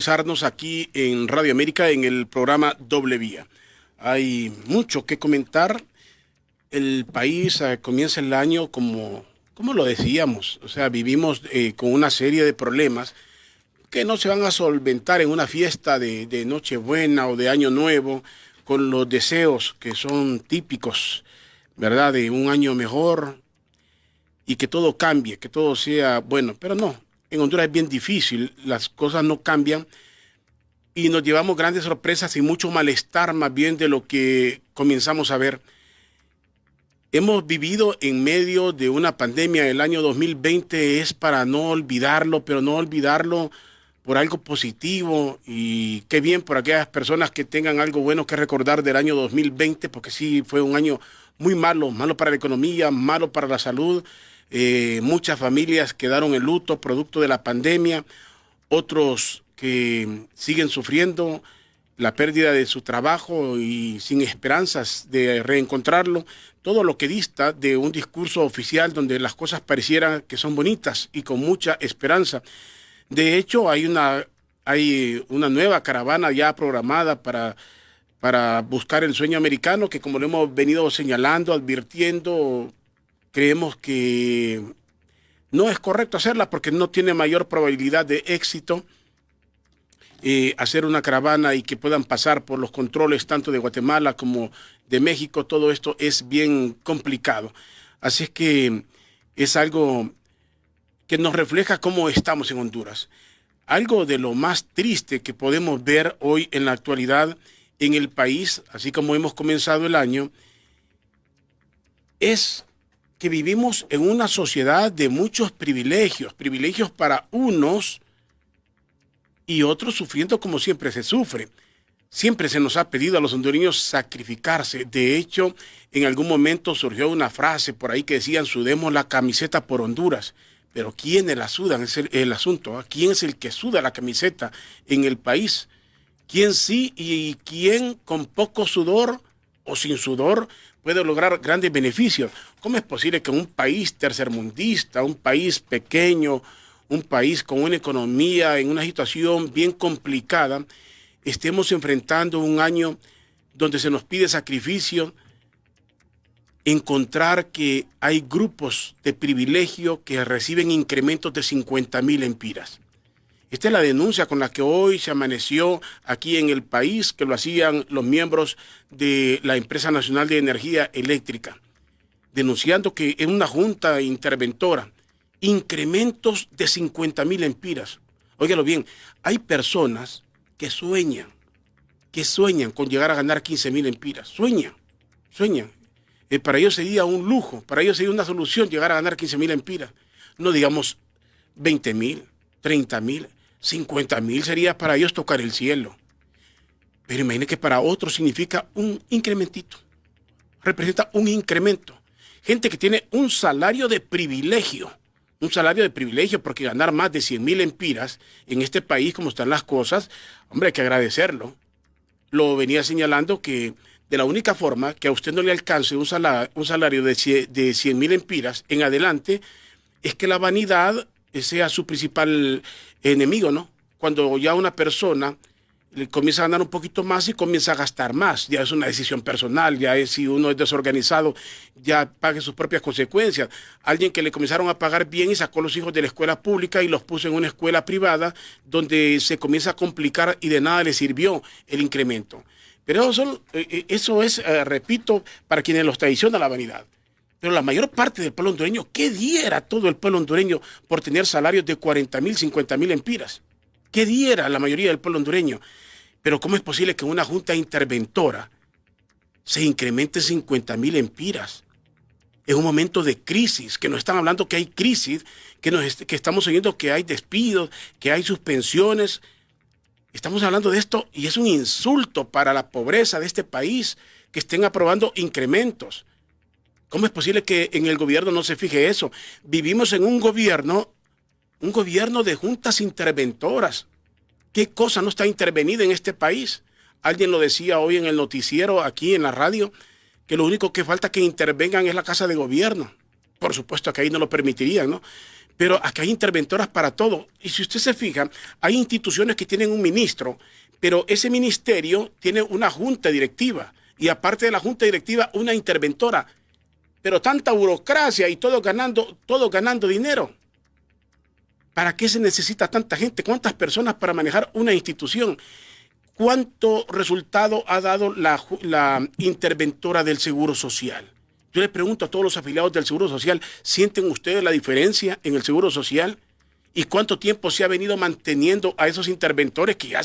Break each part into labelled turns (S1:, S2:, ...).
S1: Estarnos aquí en Radio América en el programa Doble Vía. Hay mucho que comentar. El país comienza el año como lo decíamos, o sea, vivimos con una serie de problemas que no se van a solventar en una fiesta de Nochebuena o de Año Nuevo con los deseos que son típicos, ¿verdad? De un año mejor y que todo cambie, que todo sea bueno, pero no. En Honduras es bien difícil, las cosas no cambian y nos llevamos grandes sorpresas y mucho malestar más bien de lo que comenzamos a ver. Hemos vivido en medio de una pandemia. El año 2020 es para no olvidarlo, pero no olvidarlo por algo positivo, y qué bien por aquellas personas que tengan algo bueno que recordar del año 2020, porque sí fue un año muy malo, malo para la economía, malo para la salud. Muchas familias quedaron en luto producto de la pandemia, otros que siguen sufriendo la pérdida de su trabajo y sin esperanzas de reencontrarlo, todo lo que dista de un discurso oficial donde las cosas parecieran que son bonitas y con mucha esperanza. De hecho, hay una nueva caravana ya programada para buscar el sueño americano, que como lo hemos venido señalando, advirtiendo, creemos que no es correcto hacerla porque no tiene mayor probabilidad de éxito. Hacer una caravana y que puedan pasar por los controles tanto de Guatemala como de México, todo esto es bien complicado. Así es que es algo que nos refleja cómo estamos en Honduras. Algo de lo más triste que podemos ver hoy en la actualidad en el país, así como hemos comenzado el año, es que vivimos en una sociedad de muchos privilegios, privilegios para unos y otros sufriendo como siempre se sufre. Siempre se nos ha pedido a los hondureños sacrificarse. De hecho, en algún momento surgió una frase por ahí que decían: sudemos la camiseta por Honduras. Pero ¿quiénes la sudan? Es el asunto, ¿eh? ¿Quién es el que suda la camiseta en el país? ¿Quién sí y quién con poco sudor o sin sudor puede lograr grandes beneficios? ¿Cómo es posible que un país tercermundista, un país pequeño, un país con una economía en una situación bien complicada, estemos enfrentando un año donde se nos pide sacrificio, encontrar que hay grupos de privilegio que reciben incrementos de 50,000 empiras? Esta es la denuncia con la que hoy se amaneció aquí en el país, que lo hacían los miembros de la Empresa Nacional de Energía Eléctrica, denunciando que en una junta interventora, incrementos de 50,000 empiras. Óigalo bien, hay personas que sueñan con llegar a ganar 15,000 empiras. Sueñan. Para ellos sería un lujo, para ellos sería una solución llegar a ganar 15,000 empiras. No digamos 20,000, 30,000, 50,000 sería para ellos tocar el cielo. Pero imagine que para otros significa un incrementito. Representa un incremento. Gente que tiene un salario de privilegio. Un salario de privilegio, porque ganar más de 100,000 empiras en este país, como están las cosas, hombre, hay que agradecerlo. Lo venía señalando que de la única forma que a usted no le alcance un salario de 100,000 empiras en adelante es que la vanidad sea su principal enemigo, ¿no? Cuando ya una persona comienza a ganar un poquito más y comienza a gastar más, ya es una decisión personal, ya es, si uno es desorganizado, ya pague sus propias consecuencias. Alguien que le comenzaron a pagar bien y sacó a los hijos de la escuela pública y los puso en una escuela privada, donde se comienza a complicar y de nada le sirvió el incremento. Pero eso es, repito, para quienes los traiciona la vanidad. Pero la mayor parte del pueblo hondureño, ¿qué diera todo el pueblo hondureño por tener salarios de 40,000, 50,000 empiras? ¿Qué diera la mayoría del pueblo hondureño? Pero ¿cómo es posible que una junta interventora se incremente 50,000 empiras en un momento de crisis? Que nos están hablando que hay crisis, que estamos oyendo que hay despidos, que hay suspensiones. Estamos hablando de esto y es un insulto para la pobreza de este país que estén aprobando incrementos. ¿Cómo es posible que en el gobierno no se fije eso? Vivimos en un gobierno de juntas interventoras. ¿Qué cosa no está intervenida en este país? Alguien lo decía hoy en el noticiero, aquí en la radio, que lo único que falta que intervengan es la Casa de Gobierno. Por supuesto que ahí no lo permitirían, ¿no? Pero acá hay interventoras para todo. Y si usted se fija, hay instituciones que tienen un ministro, pero ese ministerio tiene una junta directiva. Y aparte de la junta directiva, una interventora. Pero tanta burocracia y todo ganando dinero. ¿Para qué se necesita tanta gente? ¿Cuántas personas para manejar una institución? ¿Cuánto resultado ha dado la interventora del Seguro Social? Yo les pregunto a todos los afiliados del Seguro Social, ¿sienten ustedes la diferencia en el Seguro Social? ¿Y cuánto tiempo se ha venido manteniendo a esos interventores que ya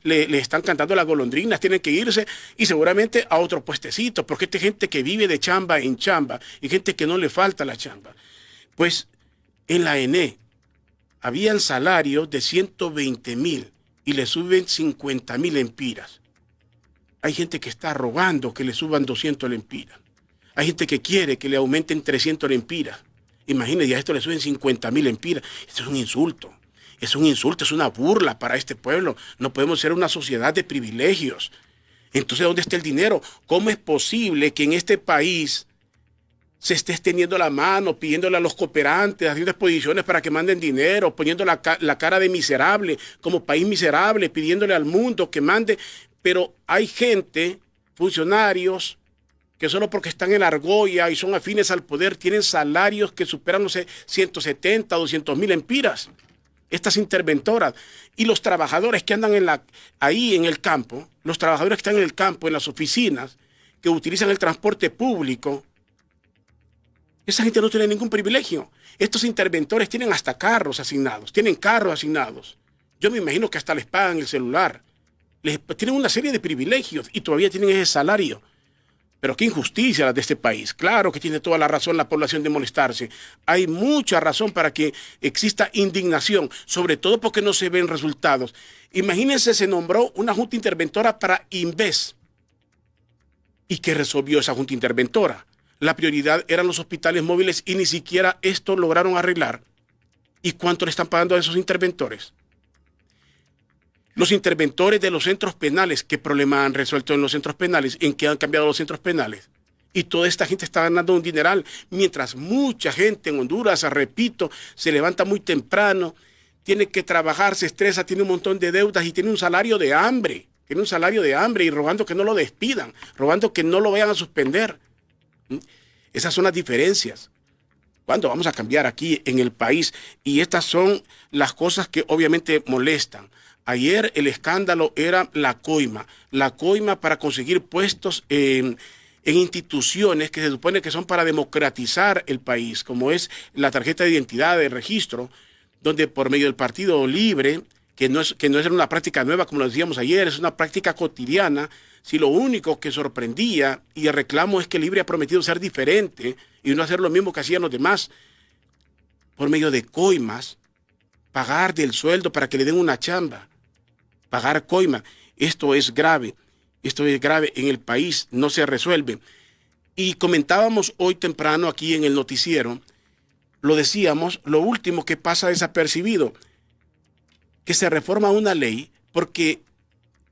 S1: le están cantando las golondrinas, tienen que irse y seguramente a otro puestecito? Porque esta gente que vive de chamba en chamba y gente que no le falta la chamba. Pues en la ENE habían salarios de 120,000 y le suben 50,000 lempiras. Hay gente que está rogando que le suban 200 lempiras. Hay gente que quiere que le aumenten 300 lempiras. Imagínense, ya a esto le suben 50,000 lempiras. Esto es un insulto. Es un insulto, es una burla para este pueblo. No podemos ser una sociedad de privilegios. Entonces, ¿dónde está el dinero? ¿Cómo es posible que en este país se esté extendiendo la mano, pidiéndole a los cooperantes, haciendo exposiciones para que manden dinero, poniendo la cara de miserable, como país miserable, pidiéndole al mundo que mande? Pero hay gente, funcionarios, que solo porque están en la argolla y son afines al poder, tienen salarios que superan, no sé, 170, 200,000 lempiras. Estas interventoras y los trabajadores que andan ahí en el campo, los trabajadores que están en el campo, en las oficinas, que utilizan el transporte público, esa gente no tiene ningún privilegio. Estos interventores tienen hasta carros asignados, tienen carros asignados. Yo me imagino que hasta les pagan el celular. Tienen una serie de privilegios y todavía tienen ese salario. Pero qué injusticia la de este país. Claro que tiene toda la razón la población de molestarse. Hay mucha razón para que exista indignación, sobre todo porque no se ven resultados. Imagínense, se nombró una junta interventora para Inves. ¿Y qué resolvió esa junta interventora? La prioridad eran los hospitales móviles y ni siquiera esto lograron arreglar. ¿Y cuánto le están pagando a esos interventores? Los interventores de los centros penales, ¿qué problema han resuelto en los centros penales? ¿En qué han cambiado los centros penales? Y toda esta gente está ganando un dineral, mientras mucha gente en Honduras, repito, se levanta muy temprano, tiene que trabajar, se estresa, tiene un montón de deudas y tiene un salario de hambre. Tiene un salario de hambre y rogando que no lo despidan, rogando que no lo vayan a suspender. Esas son las diferencias. ¿Cuándo vamos a cambiar aquí en el país? Y estas son las cosas que obviamente molestan. Ayer el escándalo era la coima para conseguir puestos en instituciones que se supone que son para democratizar el país, como es la tarjeta de identidad de registro, donde por medio del Partido Libre, que no es una práctica nueva, como lo decíamos ayer, es una práctica cotidiana. Si lo único que sorprendía y el reclamo es que Libre ha prometido ser diferente y no hacer lo mismo que hacían los demás, por medio de coimas, pagar del sueldo para que le den una chamba, pagar coima. Esto es grave en el país, no se resuelve. Y comentábamos hoy temprano aquí en el noticiero, lo decíamos, lo último que pasa desapercibido, que se reforma una ley porque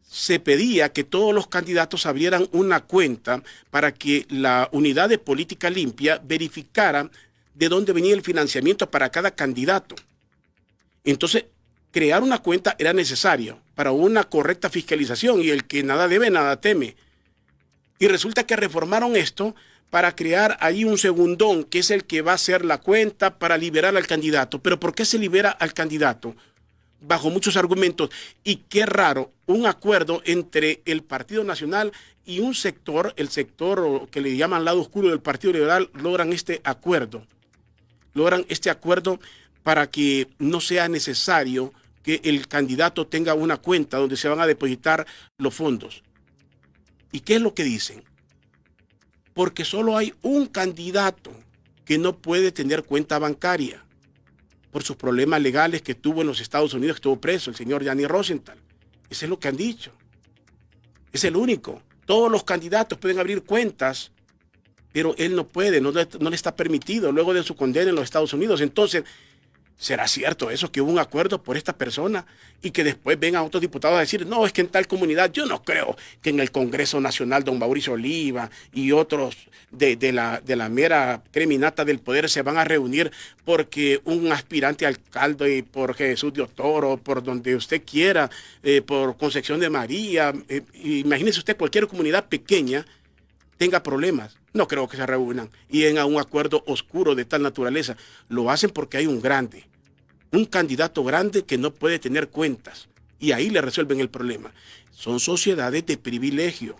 S1: se pedía que todos los candidatos abrieran una cuenta para que la unidad de política limpia verificara de dónde venía el financiamiento para cada candidato. Entonces, crear una cuenta era necesario para una correcta fiscalización y el que nada debe, nada teme. Y resulta que reformaron esto para crear ahí un segundón, que es el que va a hacer la cuenta para liberar al candidato. ¿Pero por qué se libera al candidato? Bajo muchos argumentos. Y qué raro, un acuerdo entre el Partido Nacional y un sector, el sector que le llaman lado oscuro del Partido Liberal, logran este acuerdo. Logran este acuerdo para que no sea necesario que el candidato tenga una cuenta donde se van a depositar los fondos. ¿Y qué es lo que dicen? Porque solo hay un candidato que no puede tener cuenta bancaria por sus problemas legales que tuvo en los Estados Unidos, que estuvo preso, el señor Gianni Rosenthal. Eso es lo que han dicho. Es el único. Todos los candidatos pueden abrir cuentas, pero él no puede, no le está permitido luego de su condena en los Estados Unidos. Entonces, ¿Será cierto eso, que hubo un acuerdo por esta persona y que después vengan otros diputados a decir, no, es que en tal comunidad yo no creo que en el Congreso Nacional don Mauricio Oliva y otros de la mera creminata del poder se van a reunir porque un aspirante a alcalde y por Jesús de Toro, por donde usted quiera, por Concepción de María, imagínese usted cualquier comunidad pequeña tenga problemas? No creo que se reúnan y lleguen a un acuerdo oscuro de tal naturaleza. Lo hacen porque hay un candidato grande que no puede tener cuentas y ahí le resuelven el problema. Son sociedades de privilegio.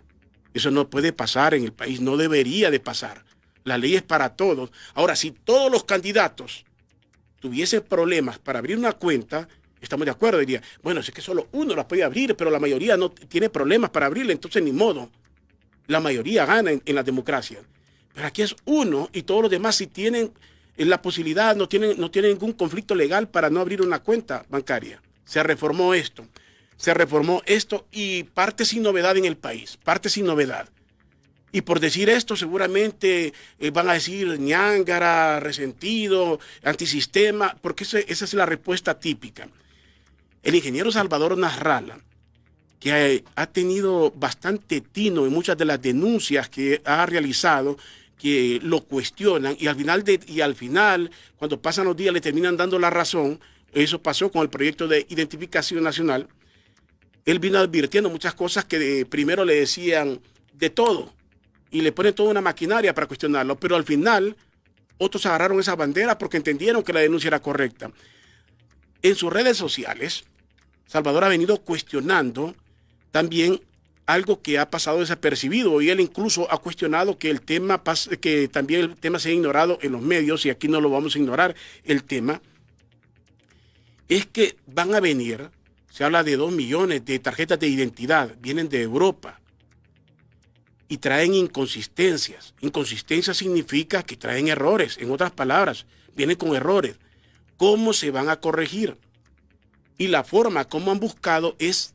S1: Eso no puede pasar en el país, no debería de pasar. La ley es para todos. Ahora, si todos los candidatos tuviesen problemas para abrir una cuenta, estamos de acuerdo, diría, bueno, es que solo uno la puede abrir, pero la mayoría no tiene problemas para abrirla, entonces ni modo. La mayoría gana en la democracia. Pero aquí es uno y todos los demás si tienen la posibilidad, no tienen ningún conflicto legal para no abrir una cuenta bancaria. Se reformó esto y parte sin novedad en el país, parte sin novedad. Y por decir esto seguramente van a decir ñángara, resentido, antisistema, porque esa es la respuesta típica. El ingeniero Salvador Nasralla, que ha tenido bastante tino en muchas de las denuncias que ha realizado, que lo cuestionan y al final, cuando pasan los días, le terminan dando la razón. Eso pasó con el proyecto de identificación nacional. Él vino advirtiendo muchas cosas que primero le decían de todo y le ponen toda una maquinaria para cuestionarlo, pero al final otros agarraron esa bandera porque entendieron que la denuncia era correcta. En sus redes sociales, Salvador ha venido cuestionando también algo que ha pasado desapercibido y él incluso ha cuestionado que que también el tema se ha ignorado en los medios y aquí no lo vamos a ignorar. El tema es que van a venir, se habla de 2 millones de tarjetas de identidad, vienen de Europa y traen inconsistencias. Inconsistencia significa que traen errores, en otras palabras, vienen con errores. ¿Cómo se van a corregir? Y la forma como han buscado es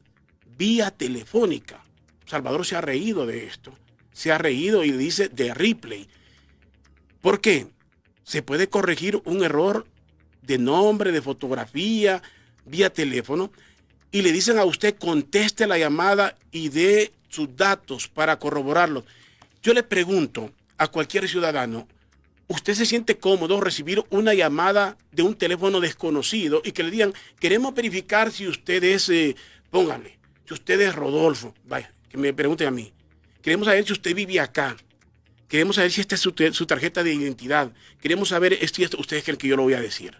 S1: vía telefónica. Salvador se ha reído de esto. Se ha reído y dice de replay. ¿Por qué? Se puede corregir un error de nombre, de fotografía, vía teléfono, y le dicen a usted conteste la llamada y dé sus datos para corroborarlos. Yo le pregunto a cualquier ciudadano, ¿usted se siente cómodo recibir una llamada de un teléfono desconocido y que le digan, queremos verificar si usted es, póngale, si usted es Rodolfo? Vaya, que me pregunten a mí. Queremos saber si usted vive acá. Queremos saber si esta es su tarjeta de identidad. Queremos saber si usted es el que yo lo voy a decir.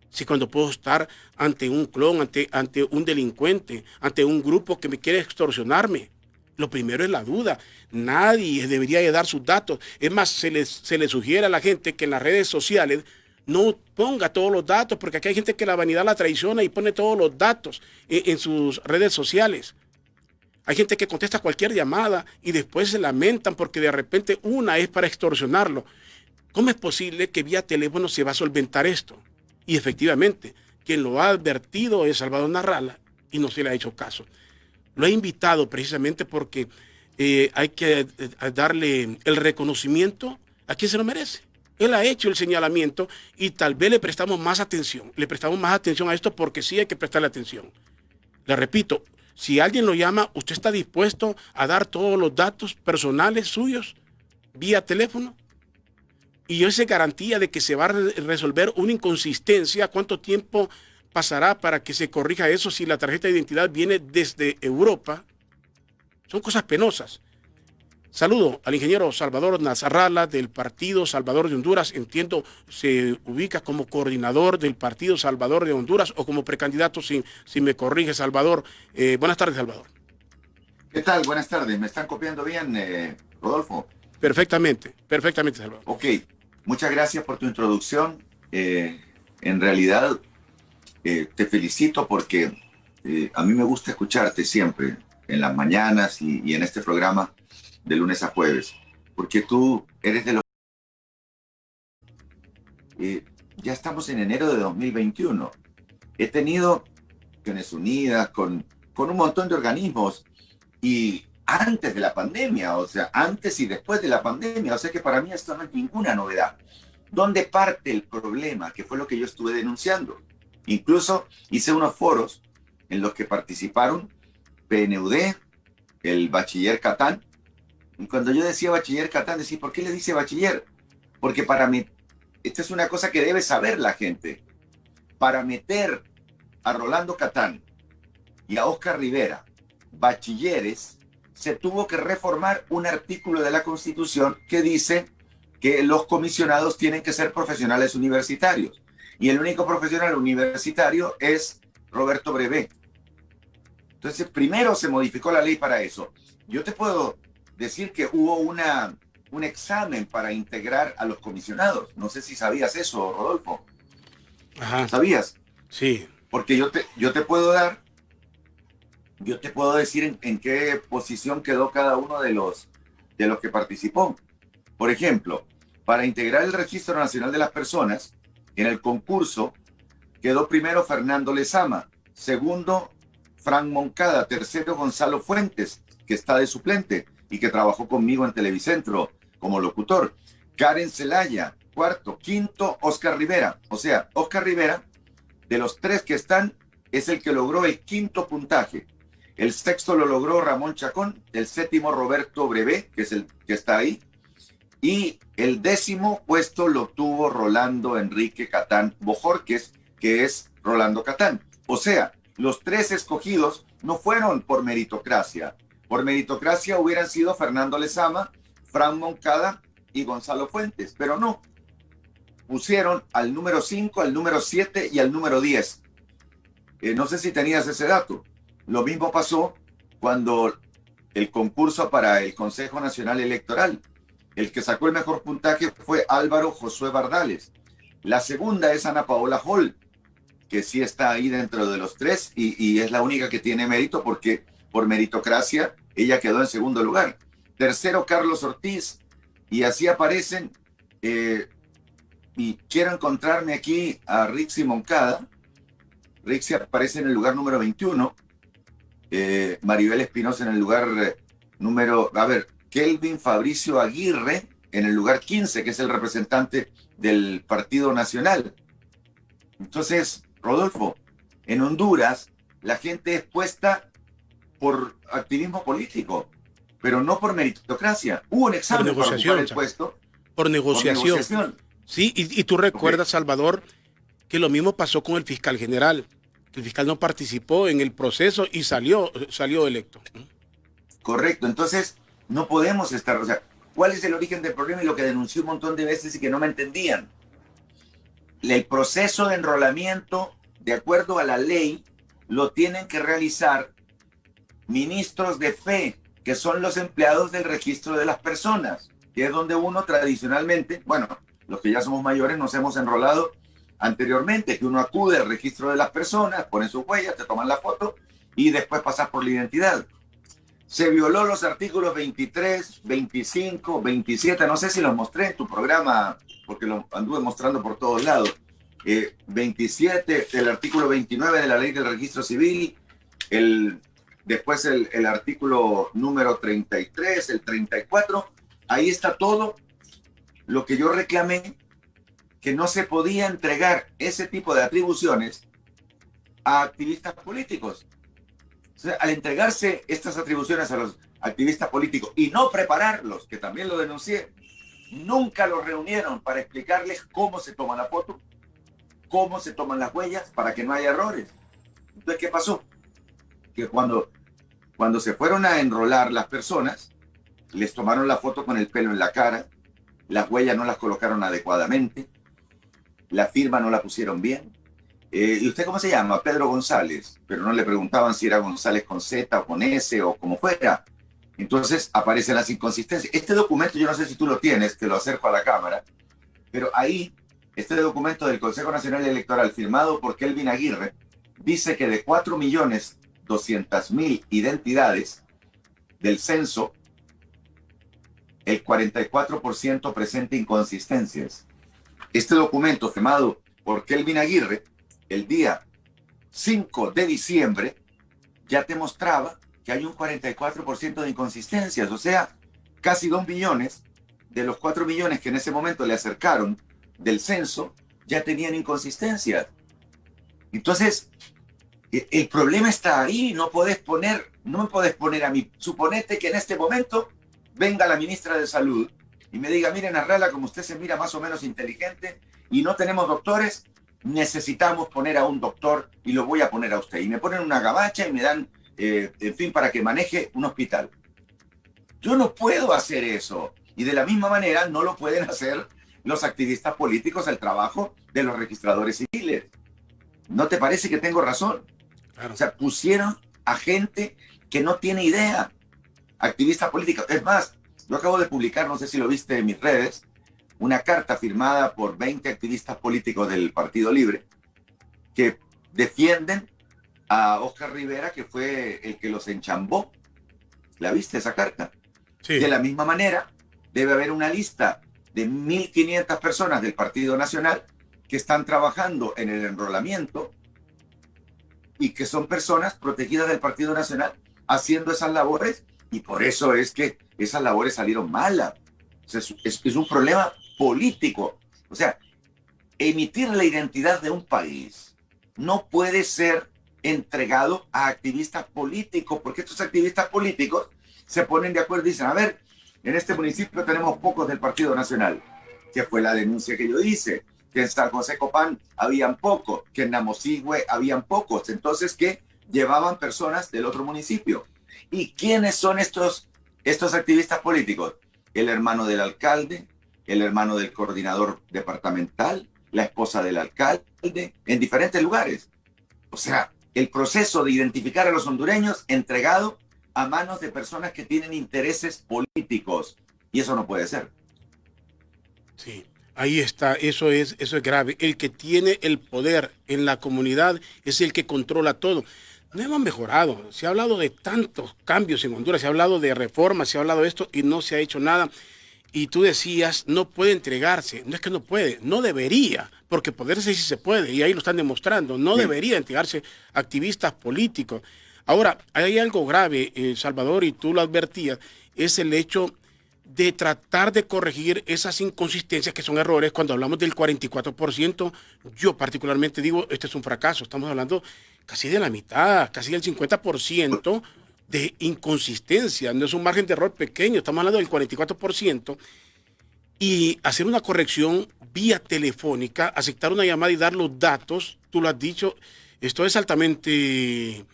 S1: Si cuando puedo estar ante un clon, ante un delincuente, ante un grupo que me quiere extorsionarme. Lo primero es la duda. Nadie debería de dar sus datos. Es más, se le sugiere a la gente que en las redes sociales no ponga todos los datos, porque aquí hay gente que la vanidad la traiciona y pone todos los datos en sus redes sociales. Hay gente que contesta cualquier llamada y después se lamentan porque de repente una es para extorsionarlo. ¿Cómo es posible que vía teléfono se va a solventar esto? Y efectivamente, quien lo ha advertido es Salvador Nasralla y no se le ha hecho caso. Lo he invitado precisamente porque hay que darle el reconocimiento a quien se lo merece. Él ha hecho el señalamiento y tal vez le prestamos más atención. Le prestamos más atención a esto porque sí hay que prestarle atención. Le repito, si alguien lo llama, ¿usted está dispuesto a dar todos los datos personales suyos vía teléfono? Y esa garantía de que se va a resolver una inconsistencia, ¿cuánto tiempo pasará para que se corrija eso si la tarjeta de identidad viene desde Europa? Son cosas penosas. Saludo al ingeniero Salvador Nasralla del Partido Salvador de Honduras. Entiendo, se ubica como coordinador del Partido Salvador de Honduras o como precandidato, si me corrige, Salvador. Buenas tardes, Salvador.
S2: ¿Qué tal? Buenas tardes. ¿Me están copiando bien, Rodolfo?
S1: Perfectamente, perfectamente, Salvador.
S2: Ok, muchas gracias por tu introducción. En realidad, te felicito porque a mí me gusta escucharte siempre, en las mañanas y en este programa de lunes a jueves, porque tú eres de los... ya estamos en enero de 2021. He tenido Naciones Unidas con un montón de organismos y antes de la pandemia, o sea, antes y después de la pandemia, o sea que para mí esto no es ninguna novedad. ¿Dónde parte el problema? Que fue lo que yo estuve denunciando. Incluso hice unos foros en los que participaron PNUD, el bachiller Catán. Y cuando yo decía bachiller Catán, decía, ¿por qué le dice bachiller? Porque para mí, esta es una cosa que debe saber la gente. Para meter a Rolando Catán y a Oscar Rivera, bachilleres, se tuvo que reformar un artículo de la Constitución que dice que los comisionados tienen que ser profesionales universitarios. Y el único profesional universitario es Roberto Brevé. Entonces, primero se modificó la ley para eso. Yo te puedo decir que hubo un examen para integrar a los comisionados. No sé si sabías eso, Rodolfo.
S1: Ajá.
S2: ¿Sabías?
S1: Sí.
S2: Porque yo te puedo decir en qué posición quedó cada uno de los que participó. Por ejemplo, para integrar el Registro Nacional de las Personas, en el concurso quedó primero Fernando Lezama, segundo Frank Moncada, tercero Gonzalo Fuentes, que está de suplente y que trabajó conmigo en Televicentro como locutor. Karen Zelaya, cuarto. Quinto, Oscar Rivera. O sea, Oscar Rivera, de los tres que están, es el que logró el quinto puntaje. El sexto lo logró Ramón Chacón, el séptimo Roberto Brevé, que es el que está ahí, y el décimo puesto lo tuvo Rolando Enrique Catán Bojorquez, que es Rolando Catán. O sea, los tres escogidos no fueron por meritocracia. Por meritocracia hubieran sido Fernando Lezama, Fran Moncada y Gonzalo Fuentes, pero no. Pusieron al número 5, al número 7 y al número 10. No sé si tenías ese dato. Lo mismo pasó cuando el concurso para el Consejo Nacional Electoral. El que sacó el mejor puntaje fue Álvaro Josué Bardales. La segunda es Ana Paola Hall, que sí está ahí dentro de los tres y es la única que tiene mérito porque por meritocracia ella quedó en segundo lugar. Tercero, Carlos Ortiz. Y así aparecen, y quiero encontrarme aquí a Rixi Moncada. Rixi aparece en el lugar número 21. Maribel Espinosa en el lugar Kelvin Fabricio Aguirre en el lugar 15, que es el representante del Partido Nacional. Entonces, Rodolfo, en Honduras la gente es puesta por activismo político, pero no por meritocracia. Hubo un examen para ocupar el puesto.
S1: Por negociación. Sí, y tú recuerdas, okay, Salvador, que lo mismo pasó con el fiscal general. El fiscal no participó en el proceso y salió electo.
S2: Correcto, entonces no podemos estar, o sea, ¿cuál es el origen del problema? Y lo que denuncié un montón de veces y que no me entendían. El proceso de enrolamiento, de acuerdo a la ley, lo tienen que realizar ministros de fe, que son los empleados del registro de las personas, que es donde uno tradicionalmente, bueno, los que ya somos mayores nos hemos enrolado anteriormente, que uno acude al registro de las personas, pone sus huellas, te toman la foto y después pasas por la identidad. Se violó los artículos 23, 25, 27, no sé si los mostré en tu programa, porque los anduve mostrando por todos lados. 27, el artículo 29 de la Ley del Registro Civil, después el artículo número 33, el 34, ahí está todo lo que yo reclamé, que no se podía entregar ese tipo de atribuciones a activistas políticos. O sea, al entregarse estas atribuciones a los activistas políticos y no prepararlos, que también lo denuncié, nunca los reunieron para explicarles cómo se toma la foto, cómo se toman las huellas, para que no haya errores. Entonces, ¿qué pasó? Que cuando se fueron a enrolar las personas, les tomaron la foto con el pelo en la cara, las huellas no las colocaron adecuadamente, la firma no la pusieron bien. ¿Y usted cómo se llama? Pedro González, pero no le preguntaban si era González con Z o con S o como fuera. Entonces aparecen las inconsistencias. Este documento, yo no sé si tú lo tienes, que lo acerco a la cámara, pero ahí, este documento del Consejo Nacional Electoral firmado por Kelvin Aguirre, dice que de 4.200.000 identidades del censo, el 44% presenta inconsistencias. Este documento firmado por Kelvin Aguirre, el día 5 de diciembre, ya te mostraba que hay un 44% de inconsistencias, o sea, casi 2 millones de los 4 millones que en ese momento le acercaron del censo ya tenían inconsistencias. Entonces, el problema está ahí, no me puedes poner a mí. Suponete que en este momento venga la ministra de Salud y me diga, miren, Arrala, como usted se mira más o menos inteligente y no tenemos doctores, necesitamos poner a un doctor y lo voy a poner a usted. Y me ponen una gabacha y me dan, en fin, para que maneje un hospital. Yo no puedo hacer eso. Y de la misma manera no lo pueden hacer los activistas políticos el trabajo de los registradores civiles. ¿No te parece que tengo razón?
S1: Claro.
S2: O sea, pusieron a gente que no tiene idea, activistas políticos. Es más, yo acabo de publicar, no sé si lo viste en mis redes, una carta firmada por 20 activistas políticos del Partido Libre que defienden a Oscar Rivera, que fue el que los enchambó. ¿La viste esa carta?
S1: Sí.
S2: De la misma manera, debe haber una lista de 1.500 personas del Partido Nacional que están trabajando en el enrolamiento y que son personas protegidas del Partido Nacional haciendo esas labores, y por eso es que esas labores salieron malas. O sea, es un problema político. O sea, emitir la identidad de un país no puede ser entregado a activistas políticos, porque estos activistas políticos se ponen de acuerdo y dicen, a ver, en este municipio tenemos pocos del Partido Nacional, que fue la denuncia que yo hice, que en San José Copán habían pocos, que en Namosigüe habían pocos, entonces que llevaban personas del otro municipio. ¿Y quiénes son estos activistas políticos? El hermano del alcalde, el hermano del coordinador departamental, la esposa del alcalde, en diferentes lugares. O sea, el proceso de identificar a los hondureños entregado a manos de personas que tienen intereses políticos. Y eso no puede ser.
S1: Sí, ahí está, eso es grave. El que tiene el poder en la comunidad es el que controla todo. No hemos mejorado. Se ha hablado de tantos cambios en Honduras, se ha hablado de reformas, se ha hablado de esto y no se ha hecho nada. Y tú decías, no puede entregarse. No es que no puede, no debería, porque poderse sí se puede, y ahí lo están demostrando. No debería entregarse a activistas políticos. Ahora, hay algo grave, Salvador, y tú lo advertías, es el hecho de tratar de corregir esas inconsistencias que son errores. Cuando hablamos del 44%, yo particularmente digo, este es un fracaso. Estamos hablando casi de la mitad, casi del 50% de inconsistencia. No es un margen de error pequeño, estamos hablando del 44%. Y hacer una corrección vía telefónica, aceptar una llamada y dar los datos, tú lo has dicho, esto es altamente...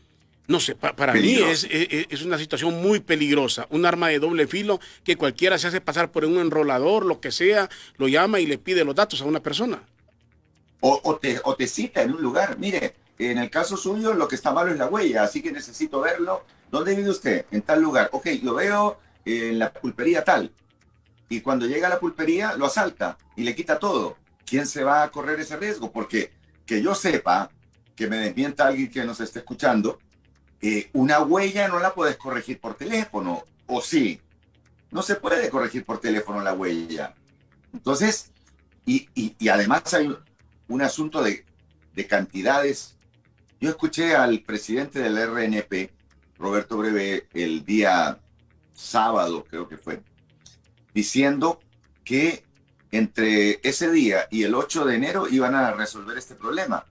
S1: No sé, para mí es una situación muy peligrosa, un arma de doble filo que cualquiera se hace pasar por un enrolador, lo que sea, lo llama y le pide los datos a una persona.
S2: O te cita en un lugar. Mire, en el caso suyo lo que está malo es la huella, así que necesito verlo. ¿Dónde vive usted? En tal lugar. Ok, lo veo en la pulpería tal. Y cuando llega a la pulpería lo asalta y le quita todo. ¿Quién se va a correr ese riesgo? Porque que yo sepa, que me desmienta alguien que nos esté escuchando, una huella no la puedes corregir por teléfono, ¿o sí? No se puede corregir por teléfono la huella. Entonces, y además hay un asunto de cantidades. Yo escuché al presidente del RNP, Roberto Breve, el día sábado, creo que fue, diciendo que entre ese día y el 8 de enero iban a resolver este problema.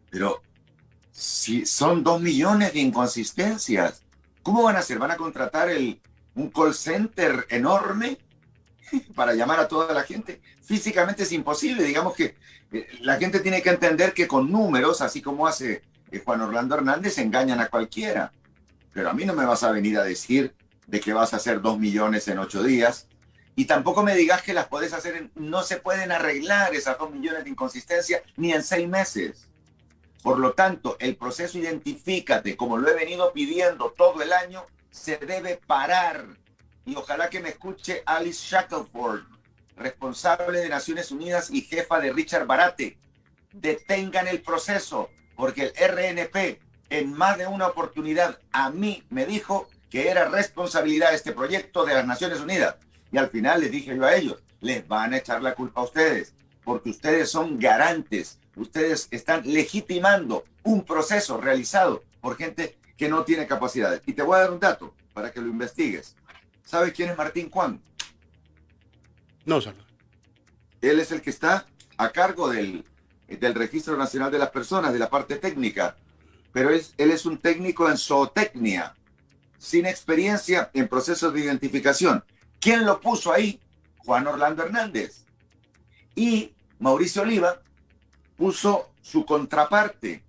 S2: Pero si son 2 millones de inconsistencias, ¿cómo van a hacer? ¿Van a contratar un call center enorme para llamar a toda la gente? Físicamente es imposible. Digamos que la gente tiene que entender que con números, así como hace Juan Orlando Hernández, engañan a cualquiera. Pero a mí no me vas a venir a decir de que vas a hacer 2 millones en 8 días. Y tampoco me digas que las puedes hacer, no se pueden arreglar esas 2 millones de inconsistencias ni en 6 meses. Por lo tanto, el proceso Identifícate, como lo he venido pidiendo todo el año, se debe parar. Y ojalá que me escuche Alice Shackelford, responsable de Naciones Unidas y jefa de Richard Barate. Detengan el proceso, porque el RNP en más de una oportunidad a mí me dijo que era responsabilidad de este proyecto de las Naciones Unidas. Y al final les dije yo a ellos, les van a echar la culpa a ustedes, porque ustedes son garantes. Ustedes están legitimando un proceso realizado por gente que no tiene capacidades. Y te voy a dar un dato para que lo investigues. ¿Sabes quién es Martín Juan?
S1: No, Salvador.
S2: Él es el que está a cargo del Registro Nacional de las Personas, de la parte técnica, pero él es un técnico en zootecnia, sin experiencia en procesos de identificación. ¿Quién lo puso ahí? Juan Orlando Hernández. Y Mauricio Oliva puso su contraparte,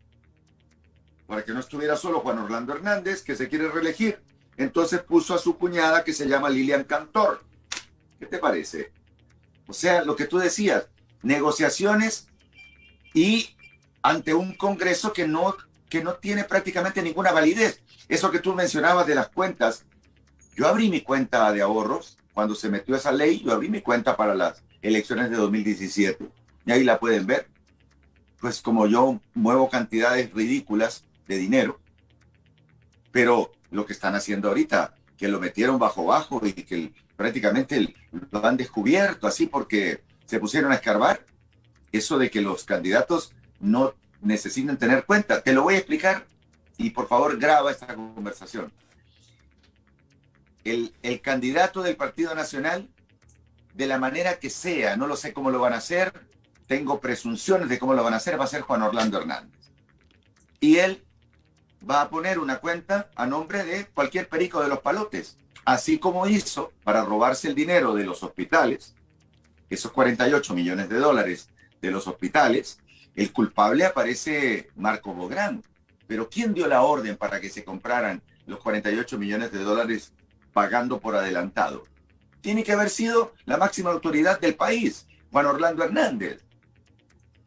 S2: para que no estuviera solo Juan Orlando Hernández, que se quiere reelegir. Entonces puso a su cuñada, que se llama Lilian Cantor. ¿Qué te parece? O sea, lo que tú decías, negociaciones y ante un Congreso que no tiene prácticamente ninguna validez. Eso que tú mencionabas de las cuentas, yo abrí mi cuenta de ahorros, cuando se metió esa ley, yo abrí mi cuenta para las elecciones de 2017, y ahí la pueden ver. Pues como yo muevo cantidades ridículas de dinero, pero lo que están haciendo ahorita, que lo metieron bajo y que prácticamente lo han descubierto así porque se pusieron a escarbar, eso de que los candidatos no necesitan tener cuenta. Te lo voy a explicar y por favor graba esta conversación. El candidato del Partido Nacional, de la manera que sea, no lo sé cómo lo van a hacer, tengo presunciones de cómo lo van a hacer, va a ser Juan Orlando Hernández. Y él va a poner una cuenta a nombre de cualquier perico de los palotes, así como hizo para robarse el dinero de los hospitales, esos 48 millones de dólares de los hospitales. El culpable aparece Marco Bográn, pero ¿quién dio la orden para que se compraran los 48 millones de dólares pagando por adelantado? Tiene que haber sido la máxima autoridad del país, Juan Orlando Hernández.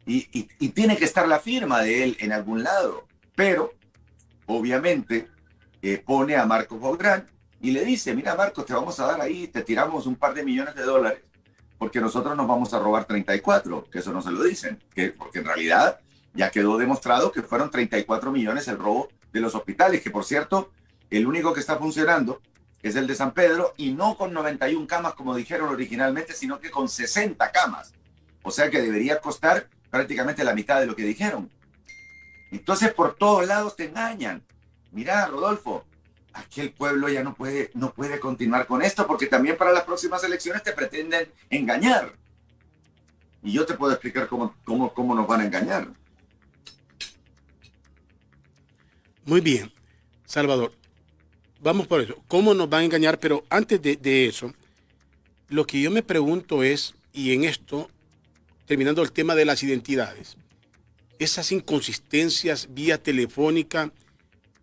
S2: Y tiene que estar la firma de él en algún lado, pero obviamente pone a Marcos Bográn y le dice, mira Marcos, te vamos a dar ahí, te tiramos un par de millones de dólares porque nosotros nos vamos a robar 34, que eso no se lo dicen, porque en realidad ya quedó demostrado que fueron 34 millones el robo de los hospitales, que por cierto, el único que está funcionando es el de San Pedro, y no con 91 camas como dijeron originalmente, sino que con 60 camas. O sea que debería costar prácticamente la mitad de lo que dijeron. Entonces por todos lados te engañan. Mira, Rodolfo, aquí el pueblo ya no puede continuar con esto, porque también para las próximas elecciones te pretenden engañar. Y yo te puedo explicar cómo nos van a engañar.
S1: Muy bien, Salvador. Vamos por eso. ¿Cómo nos van a engañar? Pero antes de eso, lo que yo me pregunto es, y en esto, terminando el tema de las identidades, esas inconsistencias vía telefónica,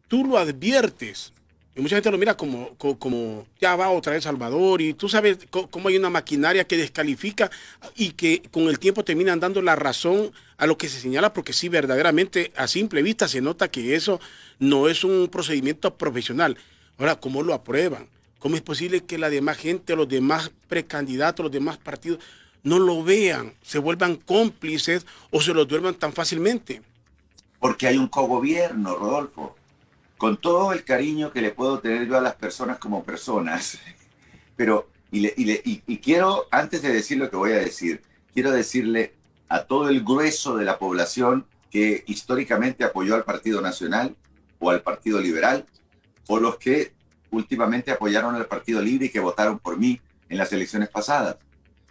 S1: tú lo adviertes. Y mucha gente lo mira como ya va otra vez Salvador, y tú sabes cómo hay una maquinaria que descalifica y que con el tiempo terminan dando la razón a lo que se señala, porque sí, verdaderamente a simple vista se nota que eso no es un procedimiento profesional. Ahora, ¿cómo lo aprueban? ¿Cómo es posible que la demás gente, los demás precandidatos, los demás partidos no lo vean, se vuelvan cómplices o se lo duerman tan fácilmente?
S2: Porque hay un cogobierno, Rodolfo. Con todo el cariño que le puedo tener yo a las personas como personas, pero, y quiero, antes de decir lo que voy a decir, quiero decirle a todo el grueso de la población que históricamente apoyó al Partido Nacional o al Partido Liberal, o los que últimamente apoyaron al Partido Libre y que votaron por mí en las elecciones pasadas.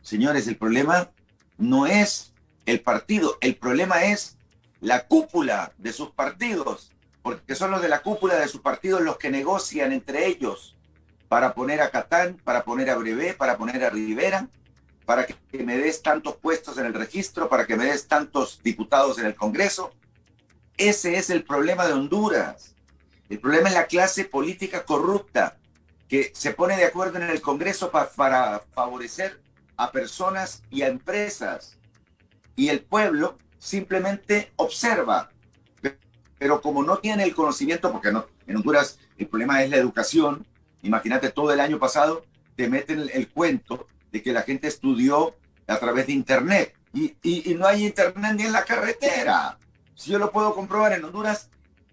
S2: Señores, el problema no es el partido, el problema es la cúpula de sus partidos, porque son los de la cúpula de sus partidos los que negocian entre ellos para poner a Catán, para poner a Brevé, para poner a Rivera, para que me des tantos puestos en el registro, para que me des tantos diputados en el Congreso. Ese es el problema de Honduras. El problema es la clase política corrupta que se pone de acuerdo en el Congreso para favorecer a personas y a empresas. Y el pueblo simplemente observa. Pero como no tiene el conocimiento, porque no, en Honduras el problema es la educación, imagínate, todo el año pasado te meten el cuento de que la gente estudió a través de Internet. Y no hay Internet ni en la carretera. Si yo lo puedo comprobar, en Honduras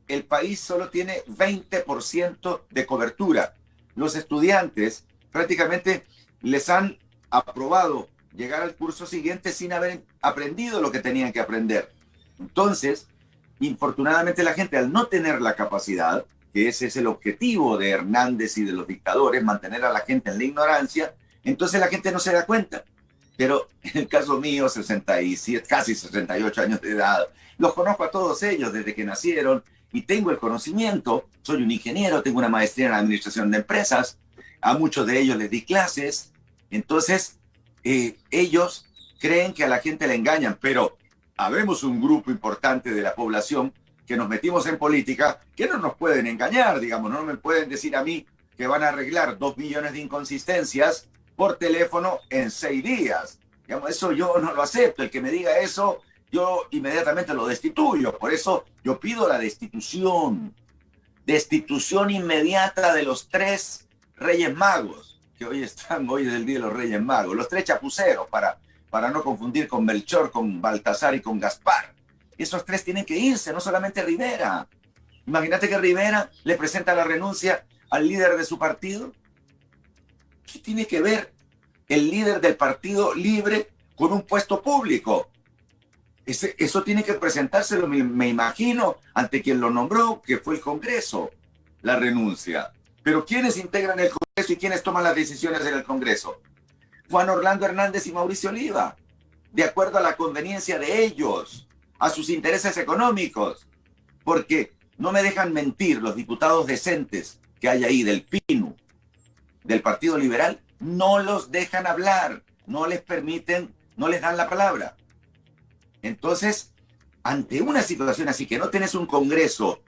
S2: el país solo tiene 20% de cobertura. Los estudiantes prácticamente les han aprobado llegar al curso siguiente sin haber aprendido lo que tenían que aprender. Entonces, infortunadamente la gente, al no tener la capacidad, que ese es el objetivo de Hernández y de los dictadores, mantener a la gente en la ignorancia, entonces la gente no se da cuenta. Pero en el caso mío, 67, casi 68 años de edad, los conozco a todos ellos desde que nacieron y tengo el conocimiento. Soy un ingeniero, tengo una maestría en administración de empresas, a muchos de ellos les di clases. Entonces, ellos creen que a la gente le engañan, pero habemos un grupo importante de la población que nos metimos en política que no nos pueden engañar, digamos, no me pueden decir a mí que van a arreglar 2 millones de inconsistencias por teléfono en 6 días. Digamos, eso yo no lo acepto. El que me diga eso, yo inmediatamente lo destituyo. Por eso yo pido la destitución. Destitución inmediata de los 3 Reyes Magos, que hoy están, hoy es el Día de los Reyes Magos, los 3 chapuceros, para no confundir con Melchor, con Baltasar y con Gaspar. Esos 3 tienen que irse, no solamente Rivera. Imagínate que Rivera le presenta la renuncia al líder de su partido. ¿Qué tiene que ver el líder del Partido Libre con un puesto público? Eso tiene que presentárselo, me imagino, ante quien lo nombró, que fue el Congreso, la renuncia. Pero ¿quiénes integran el Congreso y quiénes toman las decisiones en el Congreso? Juan Orlando Hernández y Mauricio Oliva, de acuerdo a la conveniencia de ellos, a sus intereses económicos, porque no me dejan mentir los diputados decentes que hay ahí del PINU, del Partido Liberal, no los dejan hablar, no les permiten, no les dan la palabra. Entonces, ante una situación así, que no tenés un Congreso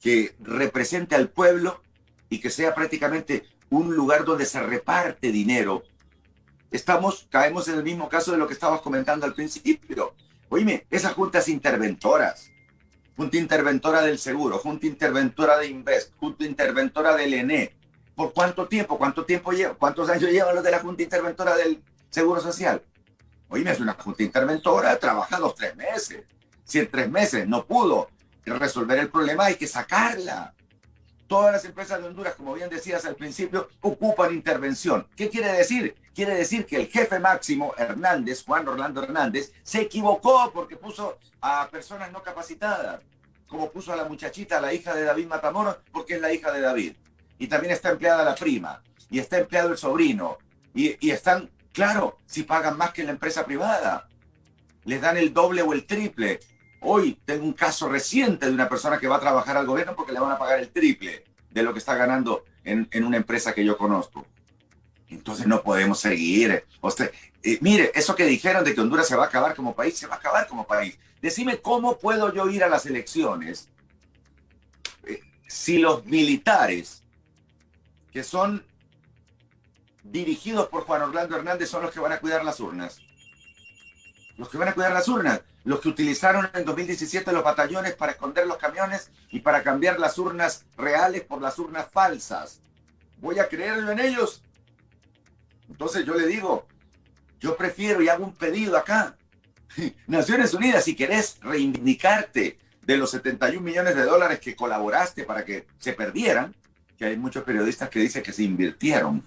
S2: que represente al pueblo y que sea prácticamente un lugar donde se reparte dinero, caemos en el mismo caso de lo que estabas comentando al principio. Oíme, esas juntas interventoras, junta interventora del Seguro, junta interventora de Invest, junta interventora del ENE, ¿por cuánto tiempo? ¿Cuántos años llevan los de la junta interventora del Seguro Social? Oíme, es una junta interventora, trabaja 2 o 3 meses. Si en 3 meses no pudo resolver el problema, hay que sacarla. Todas las empresas de Honduras, como bien decías al principio, ocupan intervención. ¿Qué quiere decir? Quiere decir que el jefe máximo, Hernández, Juan Orlando Hernández, se equivocó porque puso a personas no capacitadas, como puso a la muchachita, la hija de David Matamoros, porque es la hija de David. Y también está empleada la prima, y está empleado el sobrino, y están, claro, si pagan más que en la empresa privada, les dan el doble o el triple. Hoy tengo un caso reciente de una persona que va a trabajar al gobierno porque le van a pagar el triple de lo que está ganando en una empresa que yo conozco. Entonces no podemos seguir. Mire, eso que dijeron de que Honduras se va a acabar como país, se va a acabar como país. Decime cómo puedo yo ir a las elecciones si los militares que son dirigidos por Juan Orlando Hernández son los que van a cuidar las urnas. Los que van a cuidar las urnas, los que utilizaron en 2017 los batallones para esconder los camiones y para cambiar las urnas reales por las urnas falsas. ¿Voy a creerlo en ellos? Entonces yo le digo, yo prefiero y hago un pedido acá. Naciones Unidas, si querés reivindicarte de los 71 millones de dólares que colaboraste para que se perdieran, que hay muchos periodistas que dicen que se invirtieron,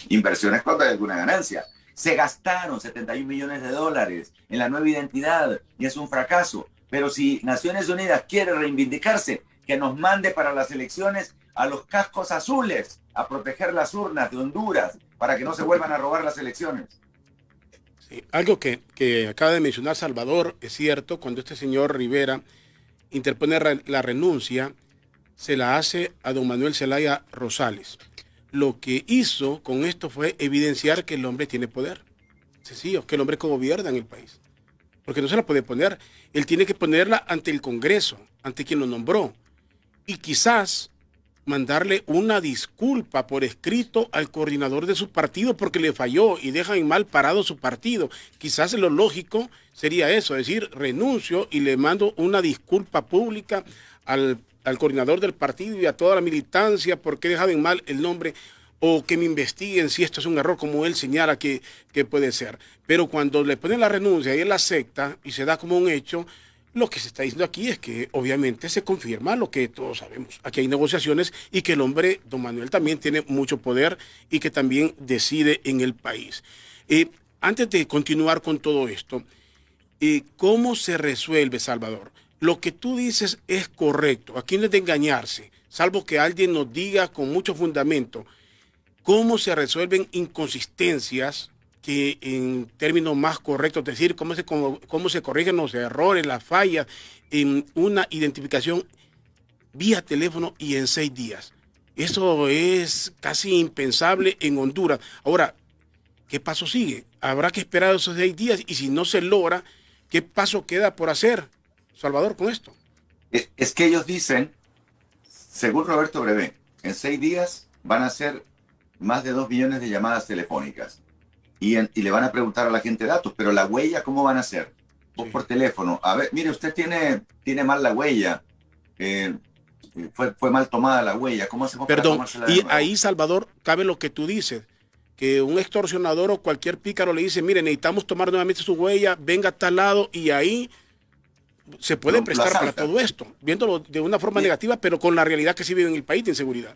S2: inversiones cuando hay alguna ganancia. Se gastaron 71 millones de dólares en la nueva identidad y es un fracaso. Pero si Naciones Unidas quiere reivindicarse, que nos mande para las elecciones a los cascos azules a proteger las urnas de Honduras para que no se vuelvan a robar las elecciones.
S1: Sí, algo que acaba de mencionar Salvador es cierto. Cuando este señor Rivera interpone la renuncia, se la hace a don Manuel Zelaya Rosales. Lo que hizo con esto fue evidenciar que el hombre tiene poder. Sencillo, que el hombre gobierna en el país. Porque no se la puede poner. Él tiene que ponerla ante el Congreso, ante quien lo nombró. Y quizás mandarle una disculpa por escrito al coordinador de su partido porque le falló y deja en mal parado su partido. Quizás lo lógico sería eso, decir, renuncio y le mando una disculpa pública al coordinador del partido y a toda la militancia porque he dejado en mal el nombre, o que me investiguen si esto es un error como él señala que puede ser. Pero cuando le ponen la renuncia y él la acepta y se da como un hecho, lo que se está diciendo aquí es que obviamente se confirma lo que todos sabemos. Aquí hay negociaciones y que el hombre, don Manuel, también tiene mucho poder y que también decide en el país. Antes de continuar con todo esto, ¿cómo se resuelve, Salvador? Lo que tú dices es correcto. Aquí no es de engañarse, salvo que alguien nos diga con mucho fundamento cómo se resuelven inconsistencias que en términos más correctos decir cómo se corrigen los errores, las fallas en una identificación vía teléfono y en 6 días. Eso es casi impensable en Honduras. Ahora, ¿qué paso sigue? Habrá que esperar esos 6 días y si no se logra, ¿qué paso queda por hacer, Salvador, con esto?
S2: Es que ellos dicen, según Roberto Brevé, en 6 días van a hacer más de 2 millones de llamadas telefónicas y le van a preguntar a la gente datos, pero la huella, ¿cómo van a hacer? Vos
S1: Sí.
S2: por teléfono, a ver, mire, usted tiene mal la huella, eh, fue mal tomada la huella, ¿cómo hacemos para
S1: Perdón,
S2: tomársela de
S1: y
S2: nuevo?
S1: ahí, Salvador, cabe lo que tú dices, que un extorsionador o cualquier pícaro le dice, mire, necesitamos tomar nuevamente su huella, venga a tal lado, y ahí se puede
S2: Lo
S1: prestar para
S2: asaltan.
S1: todo esto, viéndolo de una forma
S2: Y,
S1: negativa, pero con la realidad que sí vive en el país de inseguridad.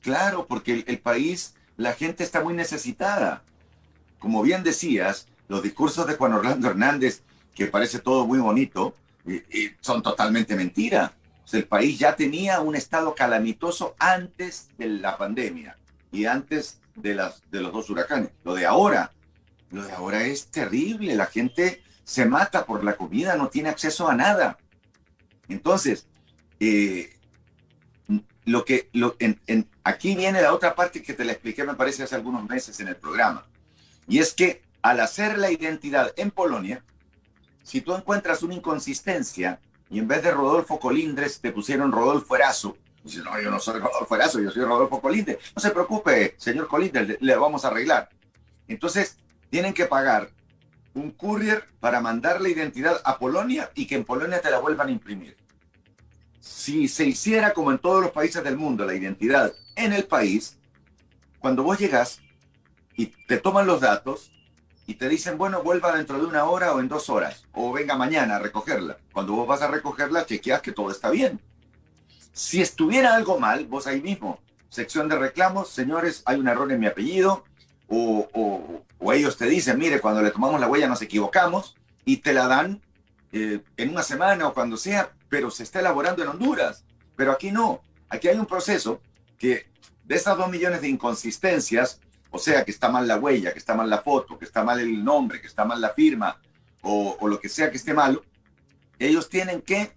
S2: claro, porque el país, la gente está muy necesitada. Como bien decías, los discursos de Juan Orlando Hernández, que parece todo muy bonito, son totalmente mentira. O sea, el país ya tenía un estado calamitoso antes de la pandemia y antes de los dos huracanes. Lo de ahora es terrible. La gente se mata por la comida, no tiene acceso a nada. Entonces, eh, aquí viene la otra parte que te la expliqué, me parece, hace algunos meses en el programa. Y es que al hacer la identidad en Polonia, si tú encuentras una inconsistencia y en vez de Rodolfo Colindres te pusieron Rodolfo Erazo, dices, no, yo no soy Rodolfo Erazo, yo soy Rodolfo Colindres. No se preocupe, señor Colindres, le vamos a arreglar. Entonces, tienen que pagar un courier para mandar la identidad a Polonia y que en Polonia te la vuelvan a imprimir. Si se hiciera como en todos los países del mundo, la identidad en el país, cuando vos llegas y te toman los datos y te dicen, bueno, vuelva dentro de 1 hora o en 2 horas, o venga mañana a recogerla. Cuando vos vas a recogerla, chequeas que todo está bien. Si estuviera algo mal, vos ahí mismo, sección de reclamos, señores, hay un error en mi apellido, o ellos te dicen, mire, cuando le tomamos la huella nos equivocamos, y te la dan en una semana o cuando sea, pero se está elaborando en Honduras. Pero aquí no, aquí hay un proceso que de esas 2 millones de inconsistencias, o sea, que está mal la huella, que está mal la foto, que está mal el nombre, que está mal la firma, o lo que sea que esté malo, ellos tienen que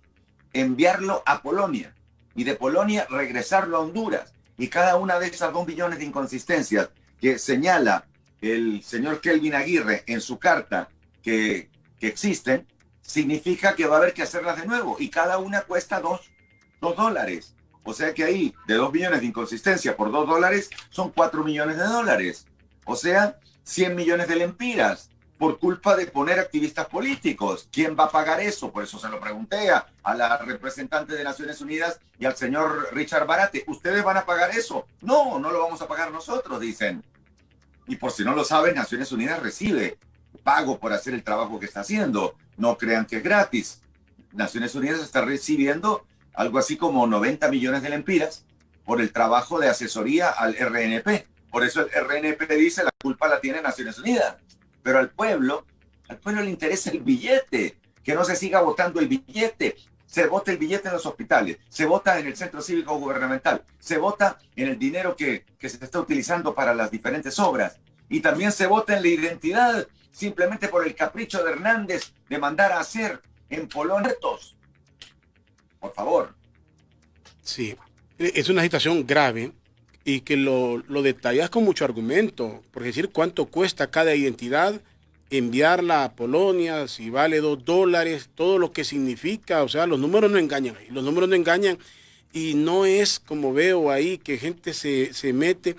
S2: enviarlo a Polonia y de Polonia regresarlo a Honduras. Y cada una de esas 2 millones de inconsistencias que señala el señor Kelvin Aguirre en su carta que existen, significa que va a haber que hacerlas de nuevo. Y cada una cuesta $2. O sea que ahí, de 2 millones de inconsistencia por $2, son 4 millones de dólares. O sea, 100 millones de lempiras por culpa de poner activistas políticos. ¿Quién va a pagar eso? Por eso se lo pregunté a la representante de Naciones Unidas y al señor Richard Barate. ¿Ustedes van a pagar eso? No, no lo vamos a pagar nosotros, dicen. Y por si no lo saben, Naciones Unidas recibe pago por hacer el trabajo que está haciendo. No crean que es gratis. Naciones Unidas está recibiendo algo así como 90 millones de lempiras por el trabajo de asesoría al RNP. Por eso el RNP dice la culpa la tiene Naciones Unidas. Pero al pueblo le interesa el billete, que no se siga votando el billete. Se vota el billete en los hospitales, se vota en el centro cívico gubernamental, se vota en el dinero que se está utilizando para las diferentes obras. Y también se vota en la identidad, simplemente por el capricho de Hernández de mandar a hacer en Polonia. Por favor.
S1: Sí, es una situación grave y que lo detallas con mucho argumento, por decir cuánto cuesta cada identidad, enviarla a Polonia, si vale $2, todo lo que significa, o sea, los números no engañan, los números no engañan y no es como veo ahí que gente se mete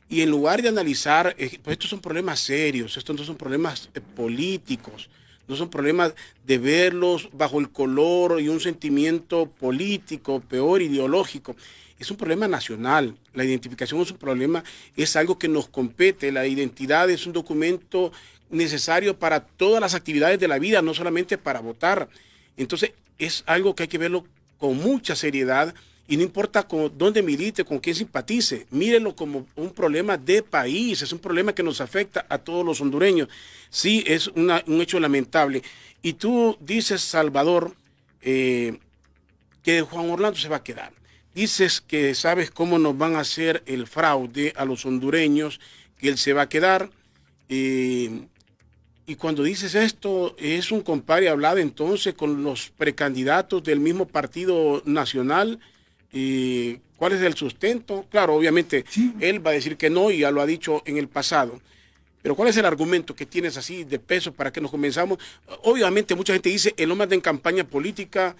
S1: y en lugar de analizar, pues estos son problemas serios, estos no son problemas políticos, no son problemas de verlos bajo el color y un sentimiento político, peor ideológico. Es un problema nacional. La identificación es un problema, es algo que nos compete. La identidad es un documento necesario para todas las actividades de la vida, no solamente para votar. Entonces, es algo que hay que verlo con mucha seriedad y no importa dónde milite, con quién simpatice, mírenlo como un problema de país, es un problema que nos afecta a todos los hondureños. Sí, es un hecho lamentable. Y tú dices, Salvador, que Juan Orlando se va a quedar. Dices que sabes cómo nos van a hacer el fraude a los hondureños, que él se va a quedar Eh, y cuando dices esto, es un compare hablado entonces con los precandidatos del mismo partido nacional. ¿Cuál es el sustento? Claro, obviamente
S2: Sí.
S1: él va a decir que no y ya lo ha dicho en el pasado. Pero ¿cuál es el argumento que tienes así de peso para que nos comenzamos? Obviamente mucha gente dice, el hombre anda en campaña política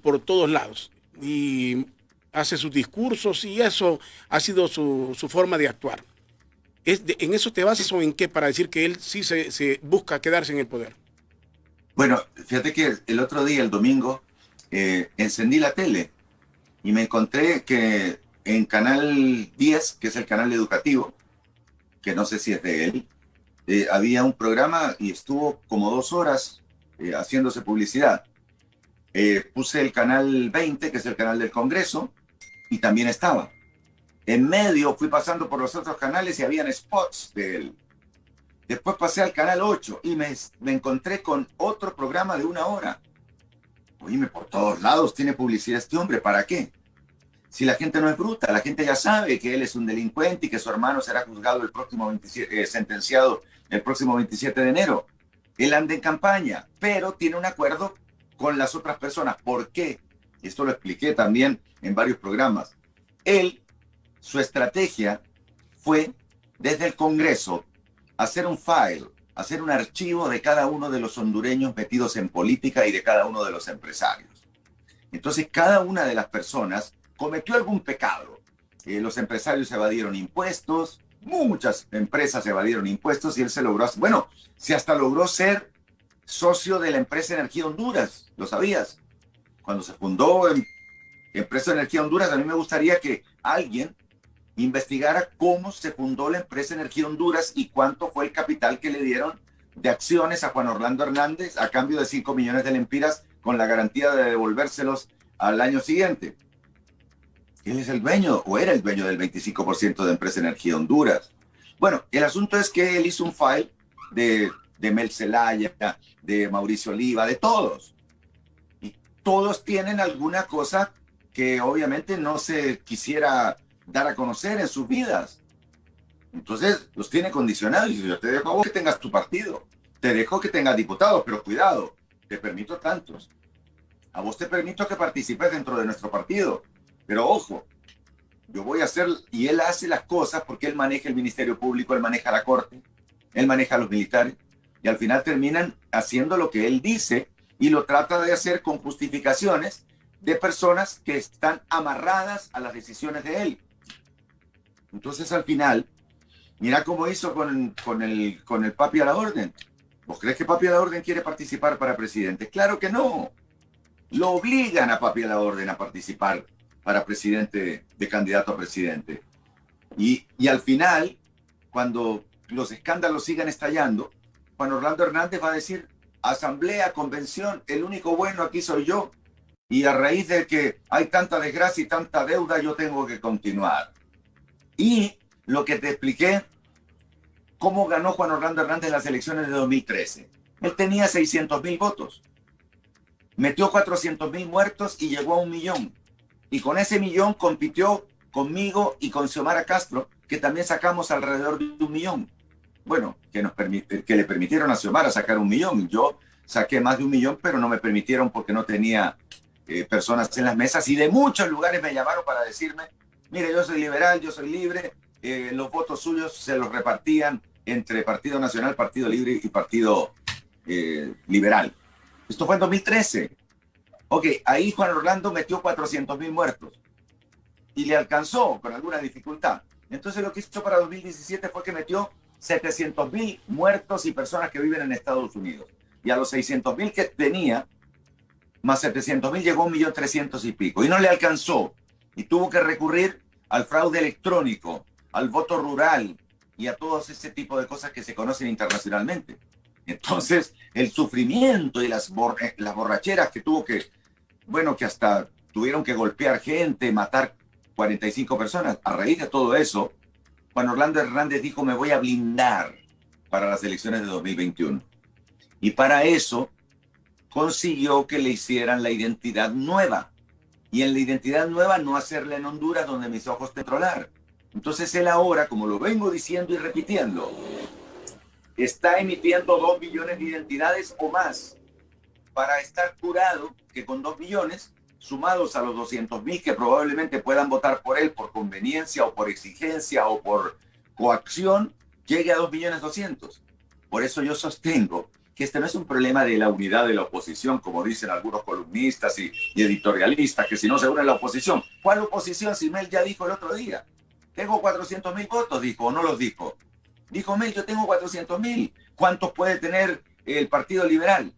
S1: por todos lados y hace sus discursos y eso ha sido su forma de actuar. ¿En eso te basas o en qué para decir que él sí se busca quedarse en el poder?
S2: Bueno, fíjate que el otro día, el domingo, encendí la tele y me encontré que en Canal 10, que es el canal educativo, que no sé si es de él, había un programa y estuvo como 2 horas haciéndose publicidad. Puse el canal 20, que es el canal del Congreso, y también estaba. En medio fui pasando por los otros canales y habían spots de él. Después pasé al canal 8 y me encontré con otro programa de 1 hora. Oíme, por todos lados tiene publicidad este hombre, ¿para qué? Si la gente no es bruta, la gente ya sabe que él es un delincuente y que su hermano será juzgado el próximo 27, sentenciado el próximo 27 de enero. Él anda en campaña, pero tiene un acuerdo con las otras personas. ¿Por qué? Esto lo expliqué también en varios programas. Él, su estrategia fue desde el Congreso hacer un file, hacer un archivo de cada uno de los hondureños metidos en política y de cada uno de los empresarios. Entonces, cada una de las personas cometió algún pecado. Los empresarios evadieron impuestos, muchas empresas evadieron impuestos y él se logró, bueno, se hasta logró ser socio de la empresa Energía Honduras, ¿lo sabías? Cuando se fundó Empresa Energía Honduras, a mí me gustaría que alguien investigara cómo se fundó la empresa Energía Honduras y cuánto fue el capital que le dieron de acciones a Juan Orlando Hernández a cambio de 5 millones de lempiras con la garantía de devolvérselos al año siguiente. Él es el dueño, o era el dueño del 25% de Empresa Energía Honduras. Bueno, el asunto es que él hizo un file de Mel Zelaya, de Mauricio Oliva, de todos. Y todos tienen alguna cosa que obviamente no se quisiera dar a conocer en sus vidas. Entonces los tiene condicionados y dice, yo te dejo a vos que tengas tu partido, te dejo que tengas diputados, pero cuidado, te permito tantos. A vos te permito que participes dentro de nuestro partido, pero ojo, yo voy a hacer, y él hace las cosas porque él maneja el Ministerio Público, él maneja la Corte, él maneja a los militares, y al final terminan haciendo lo que él dice y lo trata de hacer con justificaciones de personas que están amarradas a las decisiones de él. Entonces al final, mira cómo hizo con el Papi a la Orden. ¿Vos crees que Papi a la Orden quiere participar para presidente? Claro que no. Lo obligan a Papi a la Orden a participar para presidente, de candidato a presidente. Y al final, cuando los escándalos sigan estallando, Juan Orlando Hernández va a decir, asamblea, convención, el único bueno aquí soy yo. Y a raíz de que hay tanta desgracia y tanta deuda, yo tengo que continuar. Y lo que te expliqué, cómo ganó Juan Orlando Hernández las elecciones de 2013. Él tenía 600,000 votos. Metió 400,000 muertos y llegó a 1,000,000. Y con ese 1,000,000 compitió conmigo y con Xiomara Castro, que también sacamos alrededor de 1,000,000. Bueno, que le permitieron a Xiomara sacar 1,000,000. Yo saqué más de 1,000,000, pero no me permitieron porque no tenía personas en las mesas. Y de muchos lugares me llamaron para decirme, mire, yo soy liberal, yo soy libre. Los votos suyos se los repartían entre Partido Nacional, Partido Libre y Partido Liberal. Esto fue en 2013. Ok, ahí Juan Orlando metió 400,000 muertos y le alcanzó con alguna dificultad. Entonces lo que hizo para 2017 fue que metió 700,000 muertos y personas que viven en Estados Unidos. Y a los 600,000 que tenía, más 700,000, llegó a 1,300,000 y pico. Y no le alcanzó. Y tuvo que recurrir al fraude electrónico, al voto rural y a todo ese tipo de cosas que se conocen internacionalmente. Entonces, el sufrimiento y las borracheras que tuvo que, bueno, que hasta tuvieron que golpear gente, matar 45 personas. A raíz de todo eso, Juan Orlando Hernández dijo, me voy a blindar para las elecciones de 2021. Y para eso consiguió que le hicieran la identidad nueva. Y en la identidad nueva no hacerla en Honduras, donde mis ojos te trolar. Entonces él ahora, como lo vengo diciendo y repitiendo, está emitiendo 2 millones de identidades o más para estar curado que con 2 millones, sumados a los 200.000 que probablemente puedan votar por él por conveniencia o por exigencia o por coacción, llegue a 2.200.000. Por eso yo sostengo que este no es un problema de la unidad de la oposición, como dicen algunos columnistas y editorialistas, que si no se une la oposición. ¿Cuál oposición? Si Mel ya dijo el otro día. Tengo 400.000 votos, dijo, o no los dijo. Dijo Mel, yo tengo 400.000. ¿Cuántos puede tener el Partido Liberal?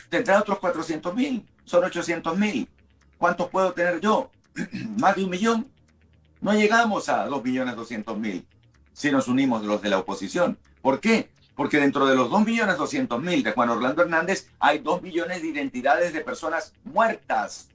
S2: Tendrá otros 400.000. Son 800.000. ¿Cuántos puedo tener yo? ¿Más de 1 millón? No llegamos a 2.200.000 si nos unimos los de la oposición. ¿Por qué? Porque dentro de los 2.200.000 de Juan Orlando Hernández hay 2 millones de identidades de personas muertas.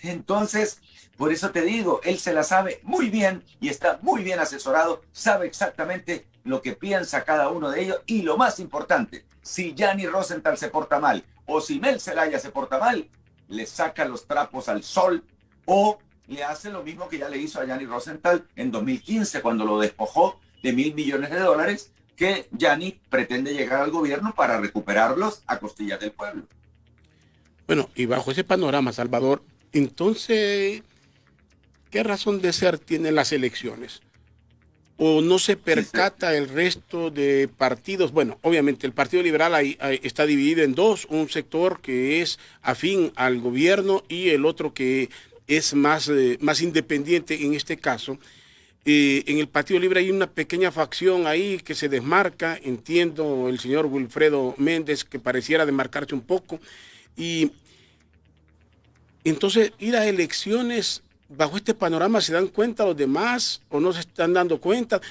S2: Entonces, por eso te digo, él se la sabe muy bien y está muy bien asesorado, sabe exactamente lo que piensa cada uno de ellos y lo más importante, si Gianni Rosenthal se porta mal o si Mel Zelaya se porta mal, le saca los trapos al sol o le hace lo mismo que ya le hizo a Gianni Rosenthal en 2015 cuando lo despojó de $1.000 millones que Gianni pretende llegar al gobierno para recuperarlos a costillas del pueblo.
S1: Bueno, y bajo ese panorama, Salvador, entonces, ¿qué razón de ser tienen las elecciones? ¿O no se percata el resto de partidos? Bueno, obviamente el Partido Liberal está dividido en dos, un sector que es afín al gobierno y el otro que es más independiente en este caso. En el Partido Libre hay una pequeña facción ahí que se desmarca, entiendo el señor Wilfredo Méndez que pareciera desmarcarse un poco, y entonces ir a elecciones bajo este panorama, ¿se dan cuenta los demás o no se están dando cuenta?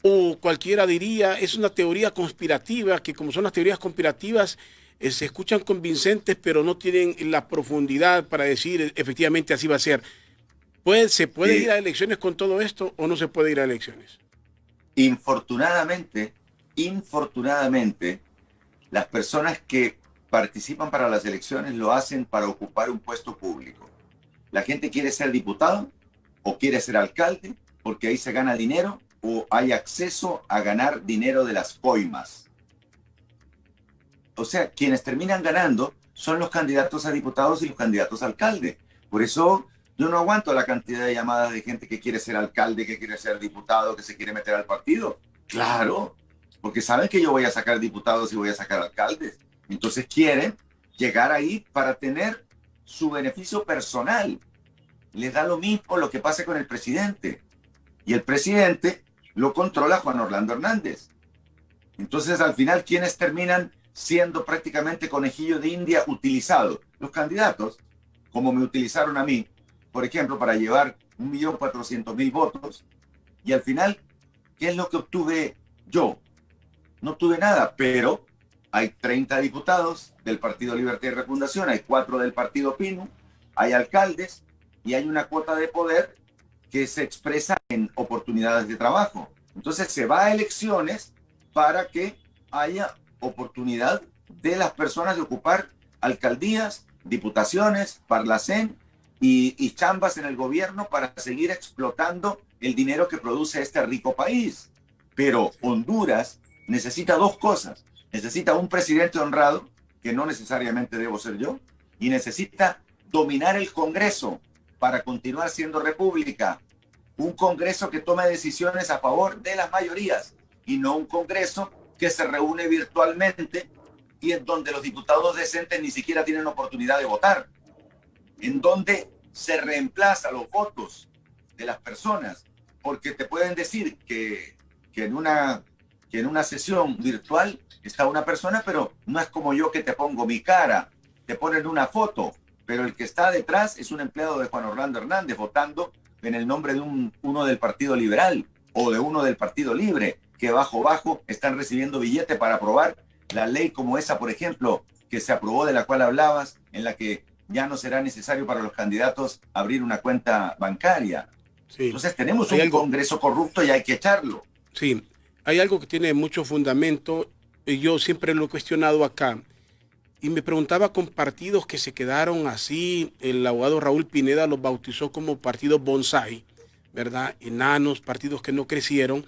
S1: O cualquiera diría, es una teoría conspirativa, que como son las teorías conspirativas, se escuchan convincentes, pero no tienen la profundidad para decir efectivamente así va a ser. ¿Se puede ir a elecciones con todo esto o no se puede ir a elecciones?
S2: Infortunadamente, las personas que participan para las elecciones lo hacen para ocupar un puesto público. La gente quiere ser diputado o quiere ser alcalde porque ahí se gana dinero o hay acceso a ganar dinero de las coimas. O sea, quienes terminan ganando son los candidatos a diputados y los candidatos a alcalde. Por eso yo no aguanto la cantidad de llamadas de gente que quiere ser alcalde, que quiere ser diputado, que se quiere meter al partido. Claro, porque saben que yo voy a sacar diputados y voy a sacar alcaldes. Entonces quieren llegar ahí para tener su beneficio personal. Les da lo mismo lo que pase con el presidente. Y el presidente lo controla Juan Orlando Hernández. Entonces, al final, ¿quiénes terminan siendo prácticamente conejillo de India utilizados? Los candidatos, como me utilizaron a mí, por ejemplo, para llevar 1.400.000 votos. Y al final, ¿qué es lo que obtuve yo? No obtuve nada, pero hay 30 diputados del Partido Libertad y Refundación, hay 4 del Partido Pino, hay alcaldes y hay una cuota de poder que se expresa en oportunidades de trabajo. Entonces se va a elecciones para que haya oportunidad de las personas de ocupar alcaldías, diputaciones, parlacén y chambas en el gobierno para seguir explotando el dinero que produce este rico país. Pero Honduras necesita 2 cosas. Necesita un presidente honrado, que no necesariamente debo ser yo, y necesita dominar el Congreso para continuar siendo república. Un Congreso que tome decisiones a favor de las mayorías y no un Congreso que se reúne virtualmente y en donde los diputados decentes ni siquiera tienen oportunidad de votar, en donde se reemplaza los votos de las personas, porque te pueden decir que en una sesión virtual está una persona, pero no es como yo que te pongo mi cara, te ponen una foto, pero el que está detrás es un empleado de Juan Orlando Hernández votando en el nombre de uno del Partido Liberal o de uno del Partido Libre, que bajo están recibiendo billete para aprobar la ley como esa, por ejemplo, que se aprobó, de la cual hablabas, en la que ya no será necesario para los candidatos abrir una cuenta bancaria. Sí. Entonces tenemos un Congreso corrupto y hay que echarlo.
S1: Sí, hay algo que tiene mucho fundamento, y yo siempre lo he cuestionado acá, y me preguntaba con partidos que se quedaron así. El abogado Raúl Pineda los bautizó como partidos bonsai, ¿verdad? Enanos, partidos que no crecieron.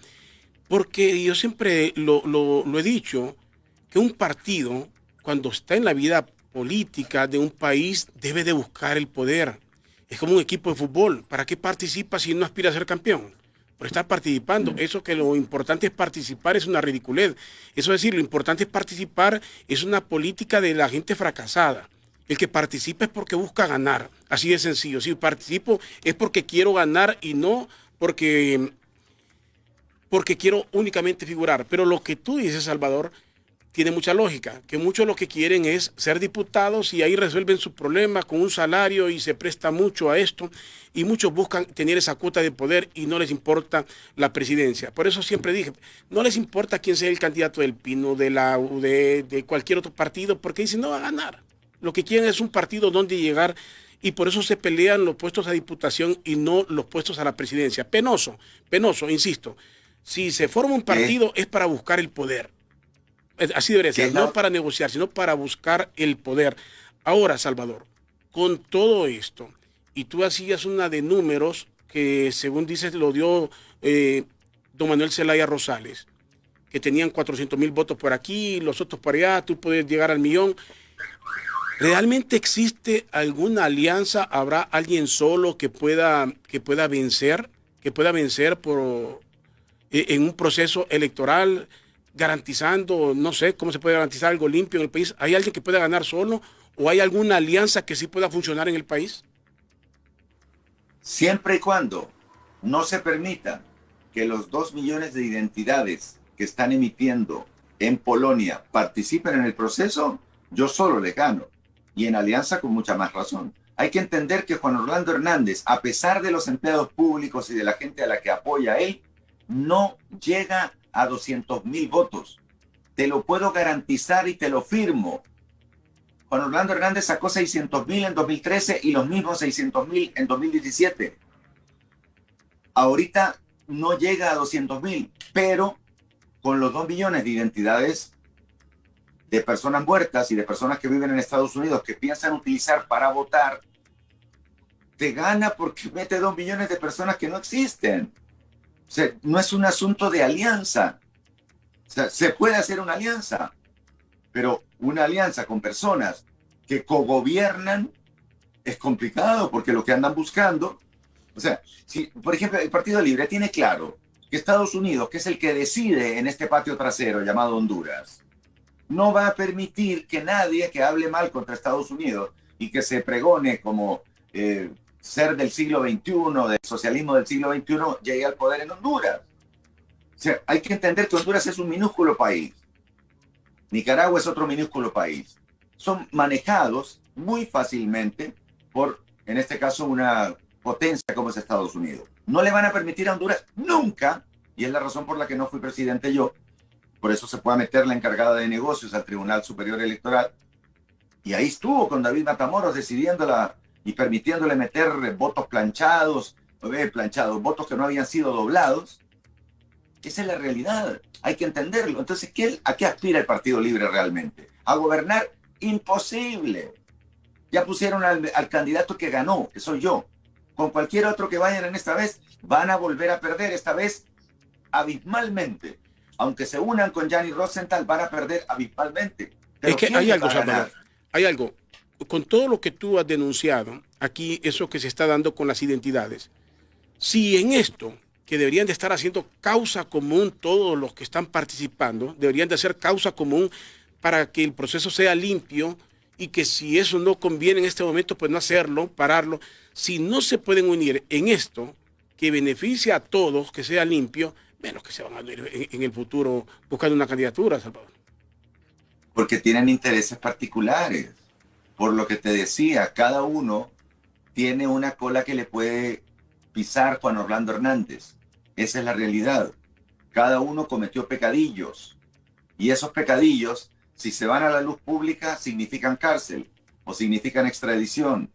S1: Porque yo siempre lo he dicho, que un partido, cuando está en la vida política de un país, debe de buscar el poder. Es como un equipo de fútbol. ¿Para qué participa si no aspira a ser campeón? Por estar participando.
S2: Mm.
S1: Eso que lo importante es participar es una ridiculez. Eso es decir, lo importante es participar, es una política de la gente fracasada. El que participa es porque busca ganar. Así de sencillo. Si participo es porque quiero ganar y no porque quiero únicamente figurar. Pero lo que tú dices, Salvador, tiene mucha lógica, que muchos lo que quieren es ser diputados y ahí resuelven sus problemas con un salario y se presta mucho a esto y muchos buscan tener esa cuota de poder y no les importa la presidencia. Por eso siempre dije, no les importa quién sea el candidato del Pino, de la UD, de cualquier otro partido, porque dicen no va a ganar. Lo que quieren es un partido donde llegar y por eso se pelean los puestos a diputación y no los puestos a la presidencia. Penoso, penoso, insisto. Si se forma un
S2: ¿Qué,
S1: partido es para buscar el poder. Así debería
S2: qué
S1: ser,
S2: es
S1: no
S2: la,
S1: para negociar, sino para buscar el poder. Ahora, Salvador, con todo esto, y tú hacías una de números que, según dices, lo dio don Manuel Zelaya Rosales, que tenían 400,000 votos por aquí, los otros por allá, tú puedes llegar al millón. ¿Realmente existe alguna alianza? ¿Habrá alguien solo que pueda vencer en un proceso electoral, garantizando, no sé cómo se puede garantizar algo limpio en el país? ¿Hay alguien que pueda ganar solo o hay alguna alianza que sí pueda funcionar en el país?
S2: Siempre y cuando no se permita que los 2 millones de identidades que están emitiendo en Polonia participen en el proceso, yo solo les gano. Y en alianza con mucha más razón. Hay que entender que Juan Orlando Hernández, a pesar de los empleados públicos y de la gente a la que apoya a él, no llega a 200,000 votos. Te lo puedo garantizar y te lo firmo. Juan Orlando Hernández sacó 600,000 en 2013 y los mismos 600,000 en 2017. Ahorita no llega a 200,000, pero con los 2 millones de identidades de personas muertas y de personas que viven en Estados Unidos que piensan utilizar para votar, te gana porque mete 2 millones de personas que no existen. O sea, no es un asunto de alianza. O sea, se puede hacer una alianza, pero una alianza con personas que cogobiernan es complicado porque lo que andan buscando, o sea, si por ejemplo el Partido Libre tiene claro que Estados Unidos, que es el que decide en este patio trasero llamado Honduras, no va a permitir que nadie que hable mal contra Estados Unidos y que se pregone como ser del siglo XXI, del socialismo del siglo XXI, llegue al poder en Honduras. O sea, hay que entender que Honduras es un minúsculo país. Nicaragua es otro minúsculo país. Son manejados muy fácilmente por, en este caso, una potencia como es Estados Unidos. No le van a permitir a Honduras nunca, y es la razón por la que no fui presidente yo, por eso se puede meter la encargada de negocios al Tribunal Superior Electoral, y ahí estuvo con David Matamoros decidiéndola y permitiéndole meter votos planchados, votos que no habían sido doblados. Esa es la realidad, hay que entenderlo. Entonces, ¿a qué aspira el Partido Libre realmente? ¿A gobernar? Imposible. Ya pusieron al candidato que ganó, que soy yo. Con cualquier otro que vayan en esta vez, van a volver a perder, esta vez abismalmente. Aunque se unan con Gianni Rosenthal, van a perder abismalmente.
S1: Es
S2: Pero
S1: que
S2: ¿quién
S1: hay
S2: les
S1: algo,
S2: va a
S1: Salvador,
S2: ganar?
S1: hay algo. Con todo lo que tú has denunciado, aquí eso que se está dando con las identidades, si en esto, que deberían de estar haciendo causa común todos los que están participando, deberían de hacer causa común para que el proceso sea limpio y que si eso no conviene en este momento, pues no hacerlo, pararlo. Si no se pueden unir en esto, que beneficie a todos, que sea limpio, menos que se van a unir en el futuro buscando una candidatura, Salvador.
S2: Porque tienen intereses particulares. Por lo que te decía, cada uno tiene una cola que le puede pisar Juan Orlando Hernández. Esa es la realidad. Cada uno cometió pecadillos. Y esos pecadillos, si se van a la luz pública, significan cárcel o significan extradición.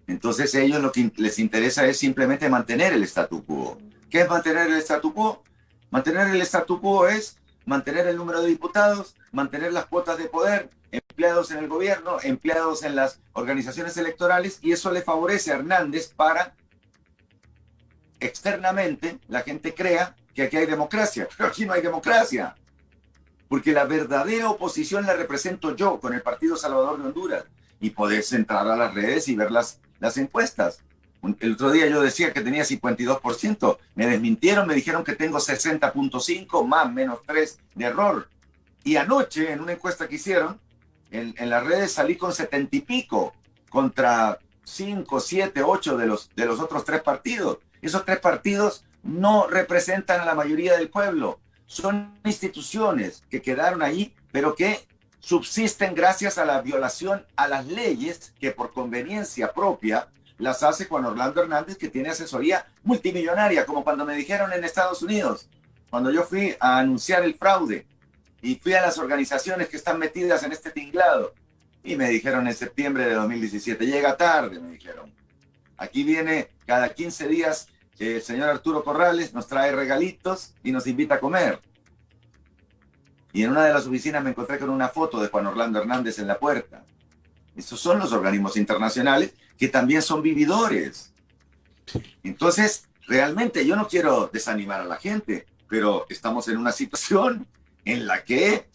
S2: Entonces a ellos lo que les interesa es simplemente mantener el statu quo. ¿Qué es mantener el statu quo? Mantener el statu quo es mantener el número de diputados, mantener las cuotas de poder, empleados en el gobierno, empleados en las organizaciones electorales, y eso le favorece a Hernández para externamente la gente crea que aquí hay democracia. Pero aquí no hay democracia, porque la verdadera oposición la represento yo con el Partido Salvador de Honduras. Y podés entrar a las redes y ver las encuestas. El otro día yo decía que tenía 52%, me desmintieron, me dijeron que tengo 60.5, más menos 3 de error. Y anoche, en una encuesta que hicieron, en las redes salí con 70 y pico, contra 5, 7, 8 de los otros 3 partidos. Esos 3 partidos no representan a la mayoría del pueblo. Son instituciones que quedaron ahí, pero que subsisten gracias a la violación a las leyes que por conveniencia propia las hace Juan Orlando Hernández, que tiene asesoría multimillonaria, como cuando me dijeron en Estados Unidos, cuando yo fui a anunciar el fraude y fui a las organizaciones que están metidas en este tinglado y me dijeron en septiembre de 2017, llega tarde, me dijeron. Aquí viene cada 15 días el señor Arturo Corrales, nos trae regalitos y nos invita a comer. Y en una de las oficinas me encontré con una foto de Juan Orlando Hernández en la puerta. Esos son los organismos internacionales que también son vividores. Entonces, realmente yo no quiero desanimar a la gente, pero estamos en una situación en la que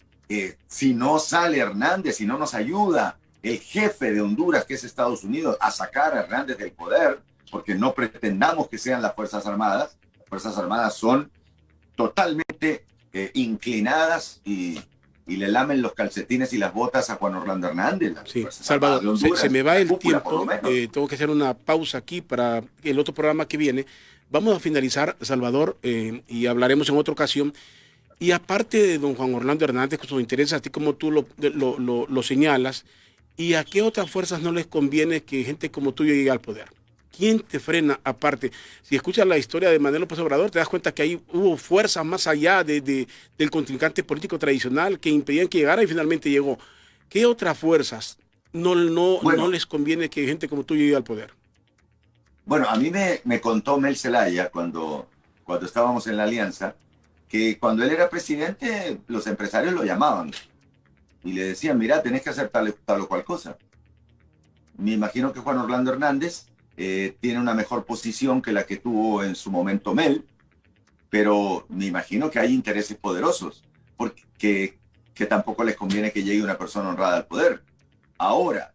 S2: si no sale Hernández, si no nos ayuda el jefe de Honduras, que es Estados Unidos, a sacar a Hernández del poder, porque no pretendamos que sean las Fuerzas Armadas son totalmente inclinadas y le lamen los calcetines y las botas a Juan Orlando Hernández.
S1: Sí, Salvador, se me va el tiempo, tengo que hacer una pausa aquí para el otro programa que viene. Vamos a finalizar, Salvador, y hablaremos en otra ocasión. Y aparte de don Juan Orlando Hernández, con sus intereses, así como tú lo señalas, ¿y a qué otras fuerzas no les conviene que gente como tú llegue al poder? ¿Quién te frena aparte? Si escuchas la historia de Manuel López Obrador, te das cuenta que ahí hubo fuerzas más allá del contrincante político tradicional que impedían que llegara y finalmente llegó. ¿Qué otras fuerzas no les conviene que gente como tú llegue al poder?
S2: Bueno, a mí me contó Mel Zelaya cuando estábamos en la alianza, que cuando él era presidente, los empresarios lo llamaban y le decían, mira, tenés que hacer tal o cual cosa. Me imagino que Juan Orlando Hernández tiene una mejor posición que la que tuvo en su momento Mel, pero me imagino que hay intereses poderosos, porque que tampoco les conviene que llegue una persona honrada al poder. Ahora,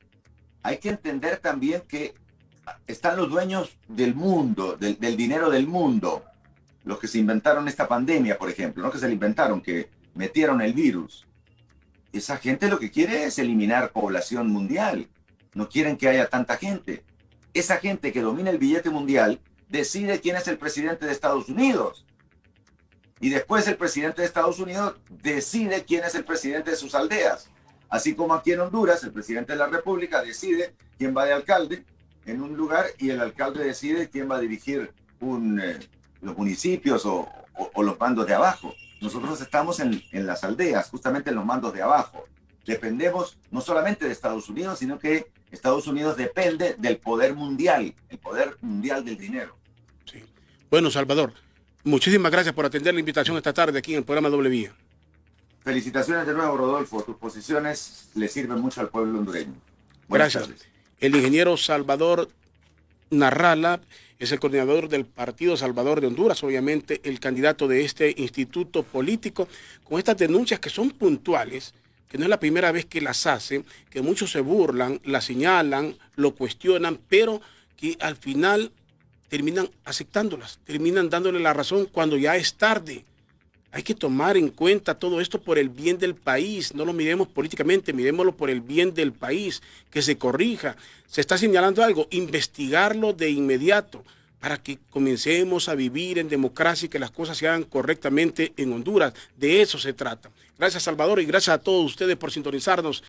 S2: hay que entender también que están los dueños del mundo, del dinero del mundo, los que se inventaron esta pandemia, por ejemplo, no que se la inventaron, que metieron el virus. Esa gente lo que quiere es eliminar población mundial. No quieren que haya tanta gente. Esa gente que domina el billete mundial decide quién es el presidente de Estados Unidos. Y después el presidente de Estados Unidos decide quién es el presidente de sus aldeas. Así como aquí en Honduras, el presidente de la República decide quién va de alcalde en un lugar y el alcalde decide quién va a dirigir los municipios o los mandos de abajo. Nosotros estamos en las aldeas, justamente en los mandos de abajo. Dependemos no solamente de Estados Unidos, sino que Estados Unidos depende del poder mundial, el poder mundial del dinero.
S1: Sí. Bueno, Salvador, muchísimas gracias por atender la invitación esta tarde aquí en el programa Doble Vía.
S2: Felicitaciones de nuevo, Rodolfo. Tus posiciones le sirven mucho al pueblo hondureño.
S1: Gracias. El ingeniero Salvador Narrala es el coordinador del Partido Salvador de Honduras, obviamente el candidato de este instituto político, con estas denuncias que son puntuales, que no es la primera vez que las hace, que muchos se burlan, la señalan, lo cuestionan, pero que al final terminan aceptándolas, terminan dándole la razón cuando ya es tarde. Hay que tomar en cuenta todo esto por el bien del país, no lo miremos políticamente, miremoslo por el bien del país, que se corrija. Se está señalando algo, investigarlo de inmediato para que comencemos a vivir en democracia y que las cosas se hagan correctamente en Honduras. De eso se trata. Gracias, Salvador, y gracias a todos ustedes por sintonizarnos